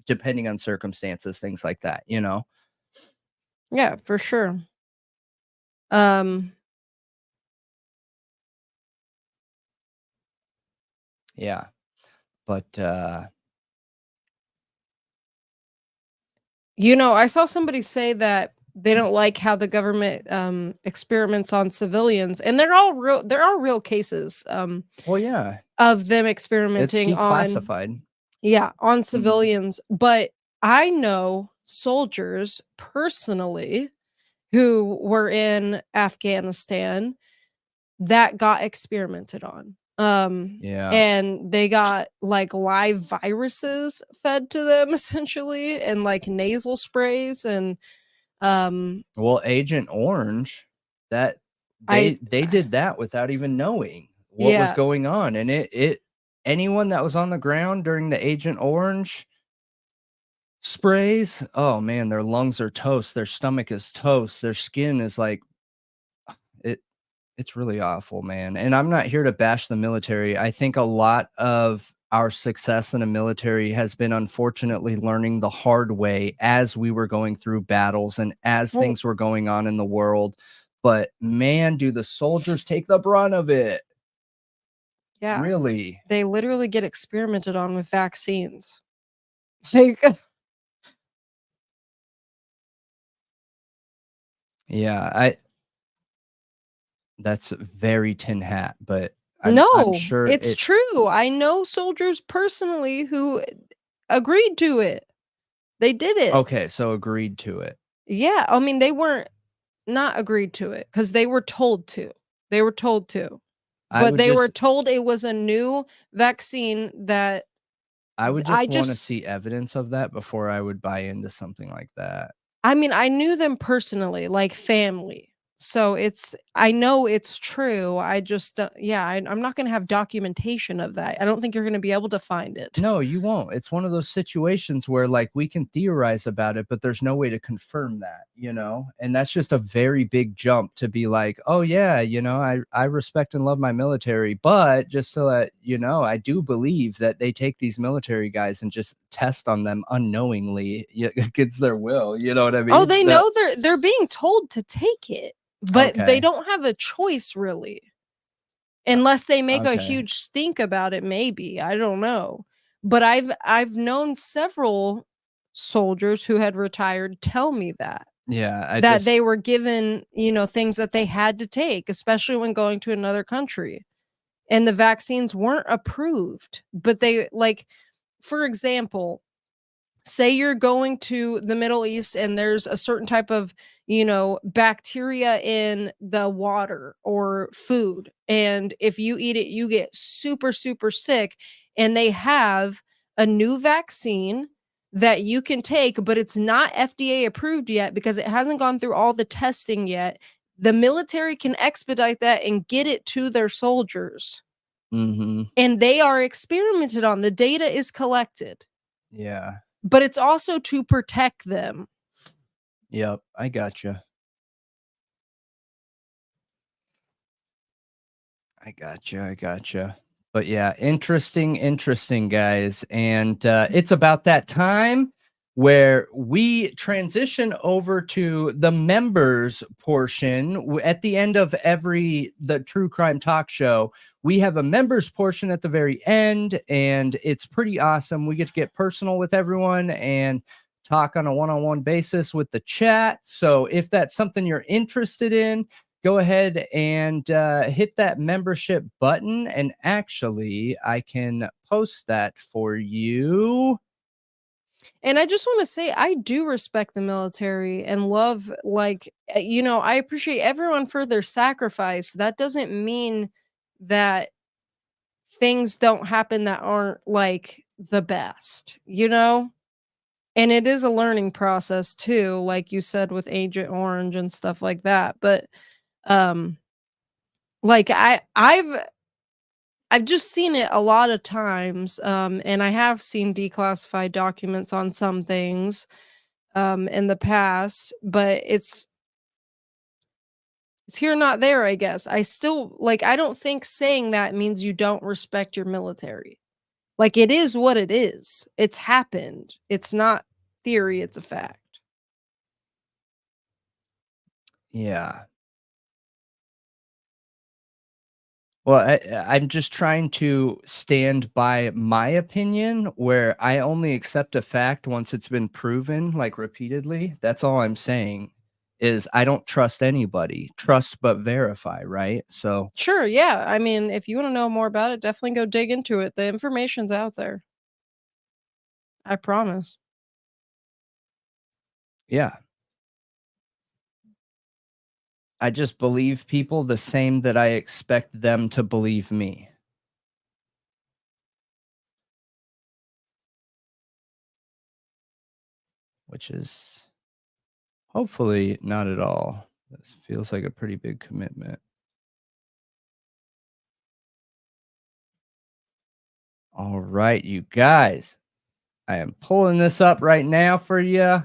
depending on circumstances, things like that, Yeah, for sure. Yeah. But I saw somebody say that they don't like how the government experiments on civilians, and there are real cases well, yeah, of them it's experimenting declassified. on civilians. But I know soldiers personally who were in Afghanistan that got experimented on. Yeah. And they got like live viruses fed to them essentially, and like nasal sprays and Well, Agent Orange, that they did that without even knowing what was going on. And it anyone that was on the ground during the Agent Orange sprays, oh man, their lungs are toast, their stomach is toast, their skin is like it's really awful, man. And I'm not here to bash the military. I think a lot of our success in the military has been unfortunately learning the hard way as we were going through battles and as things were going on in the world. But man, do the soldiers take the brunt of it. Yeah. Really. They literally get experimented on with vaccines. Like yeah, that's very tin hat, but no, I'm sure it's true. I know soldiers personally who agreed to it. They did it. Okay, so agreed to it. Yeah, I mean, they weren't not agreed to it because they were told to. They were told to. But they were told it was a new vaccine that I would just want to see evidence of that before I would buy into something like that. I mean, I knew them personally, like family. So I know it's true. I just, I'm not going to have documentation of that. I don't think you're going to be able to find it. No, you won't. It's one of those situations where like we can theorize about it, but there's no way to confirm that, and that's just a very big jump to be like, oh yeah, I respect and love my military, but just to let you know, I do believe that they take these military guys and just test on them unknowingly against their will. You know what I mean? Oh, they know they're being told to take it. But they don't have a choice, really. Unless they make a huge stink about it, maybe. I don't know. But I've known several soldiers who had retired tell me that. Yeah. They were given, things that they had to take, especially when going to another country. And the vaccines weren't approved. But they, like, for example, say you're going to the Middle East and there's a certain type of, bacteria in the water or food. And if you eat it, you get super, super sick. And they have a new vaccine that you can take, but it's not FDA approved yet because it hasn't gone through all the testing yet. The military can expedite that and get it to their soldiers. Mm-hmm. And they are experimented on. The data is collected. Yeah. But it's also to protect them. Yep, I gotcha. I gotcha. But yeah, interesting, guys. And it's about that time where we transition over to the members portion. At the end of the True Crime Talk Show, we have a members portion at the very end, and it's pretty awesome. We get to get personal with everyone and talk on a one-on-one basis with the chat. So if that's something you're interested in, go ahead and hit that membership button. And actually, I can post that for you. And I just want to say, I do respect the military and love, like, I appreciate everyone for their sacrifice. That doesn't mean that things don't happen that aren't like the best, you know? And it is a learning process too, like you said with Agent Orange and stuff like that. But um like I've just seen it a lot of times, and I have seen declassified documents on some things in the past, but it's here not there, I guess. I still like I don't think saying that means you don't respect your military. Like it is what it is. It's happened. It's not theory, it's a fact. Yeah. Well, I'm just trying to stand by my opinion where I only accept a fact once it's been proven, like repeatedly. That's all I'm saying is I don't trust anybody. Trust but verify, right? So, Sure, yeah. I mean, if you want to know more about it, definitely go dig into it. The information's out there. I promise. yeah. I just believe people the same that I expect them to believe me. Which is hopefully not at all. This feels like a pretty big commitment. All right, you guys. I am pulling this up right now for you.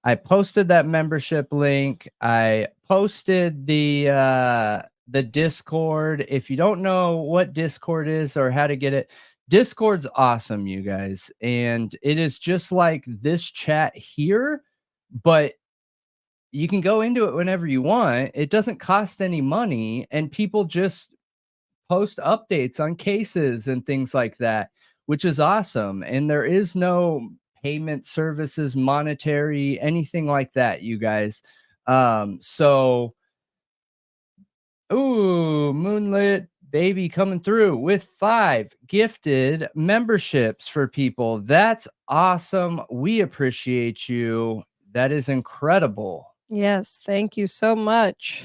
I posted that membership link. I posted the Discord. If you don't know what Discord is or how to get it, Discord's awesome, you guys. And it is just like this chat here, but you can go into it whenever you want. It doesn't cost any money, and people just post updates on cases and things like that, which is awesome. And there is no payment services, monetary, anything like that, you guys. So, ooh, Moonlit Baby coming through with 5 gifted memberships for people. That's awesome. We appreciate you. That is incredible. Yes, thank you so much.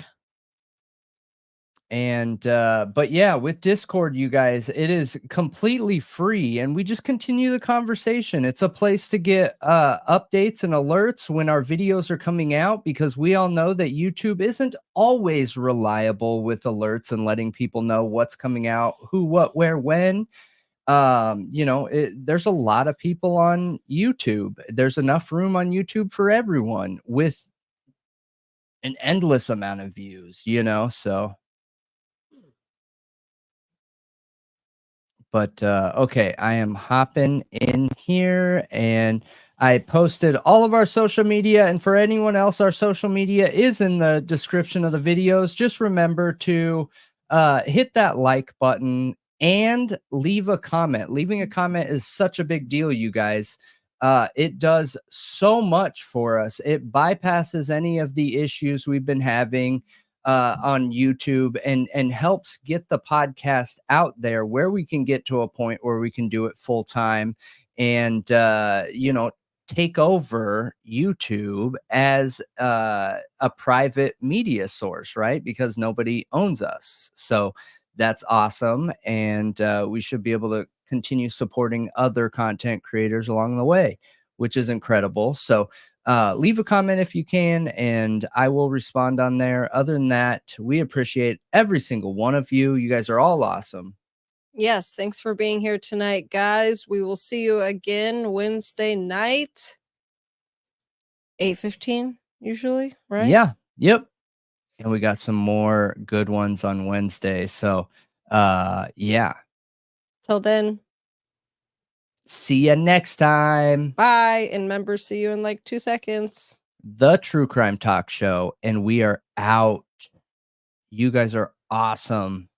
And but yeah, with Discord, you guys, it is completely free, and we just continue the conversation. It's a place to get updates and alerts when our videos are coming out, because we all know that YouTube isn't always reliable with alerts and letting people know what's coming out, who, what, where, when. There's a lot of people on YouTube. There's enough room on YouTube for everyone with an endless amount of views, so. But okay, I am hopping in here, and I posted all of our social media. And for anyone else, our social media is in the description of the videos. Just remember to hit that like button and leave a comment. Leaving a comment is such a big deal, you guys. It does so much for us. It bypasses any of the issues we've been having on YouTube, and helps get the podcast out there where we can get to a point where we can do it full time and take over YouTube as a private media source, right? Because nobody owns us. So that's awesome, and we should be able to continue supporting other content creators along the way, which is incredible. So leave a comment if you can, and I will respond on there. Other than that, we appreciate every single one of you. You guys are all awesome. Yes, thanks for being here tonight, guys. We will see you again Wednesday night, 8:15 usually, right? Yeah. Yep. And we got some more good ones on Wednesday. So yeah. Till then, See you next time. bye. And members, see you in like 2 seconds. The True Crime Talk Show, and we are out. You guys are awesome.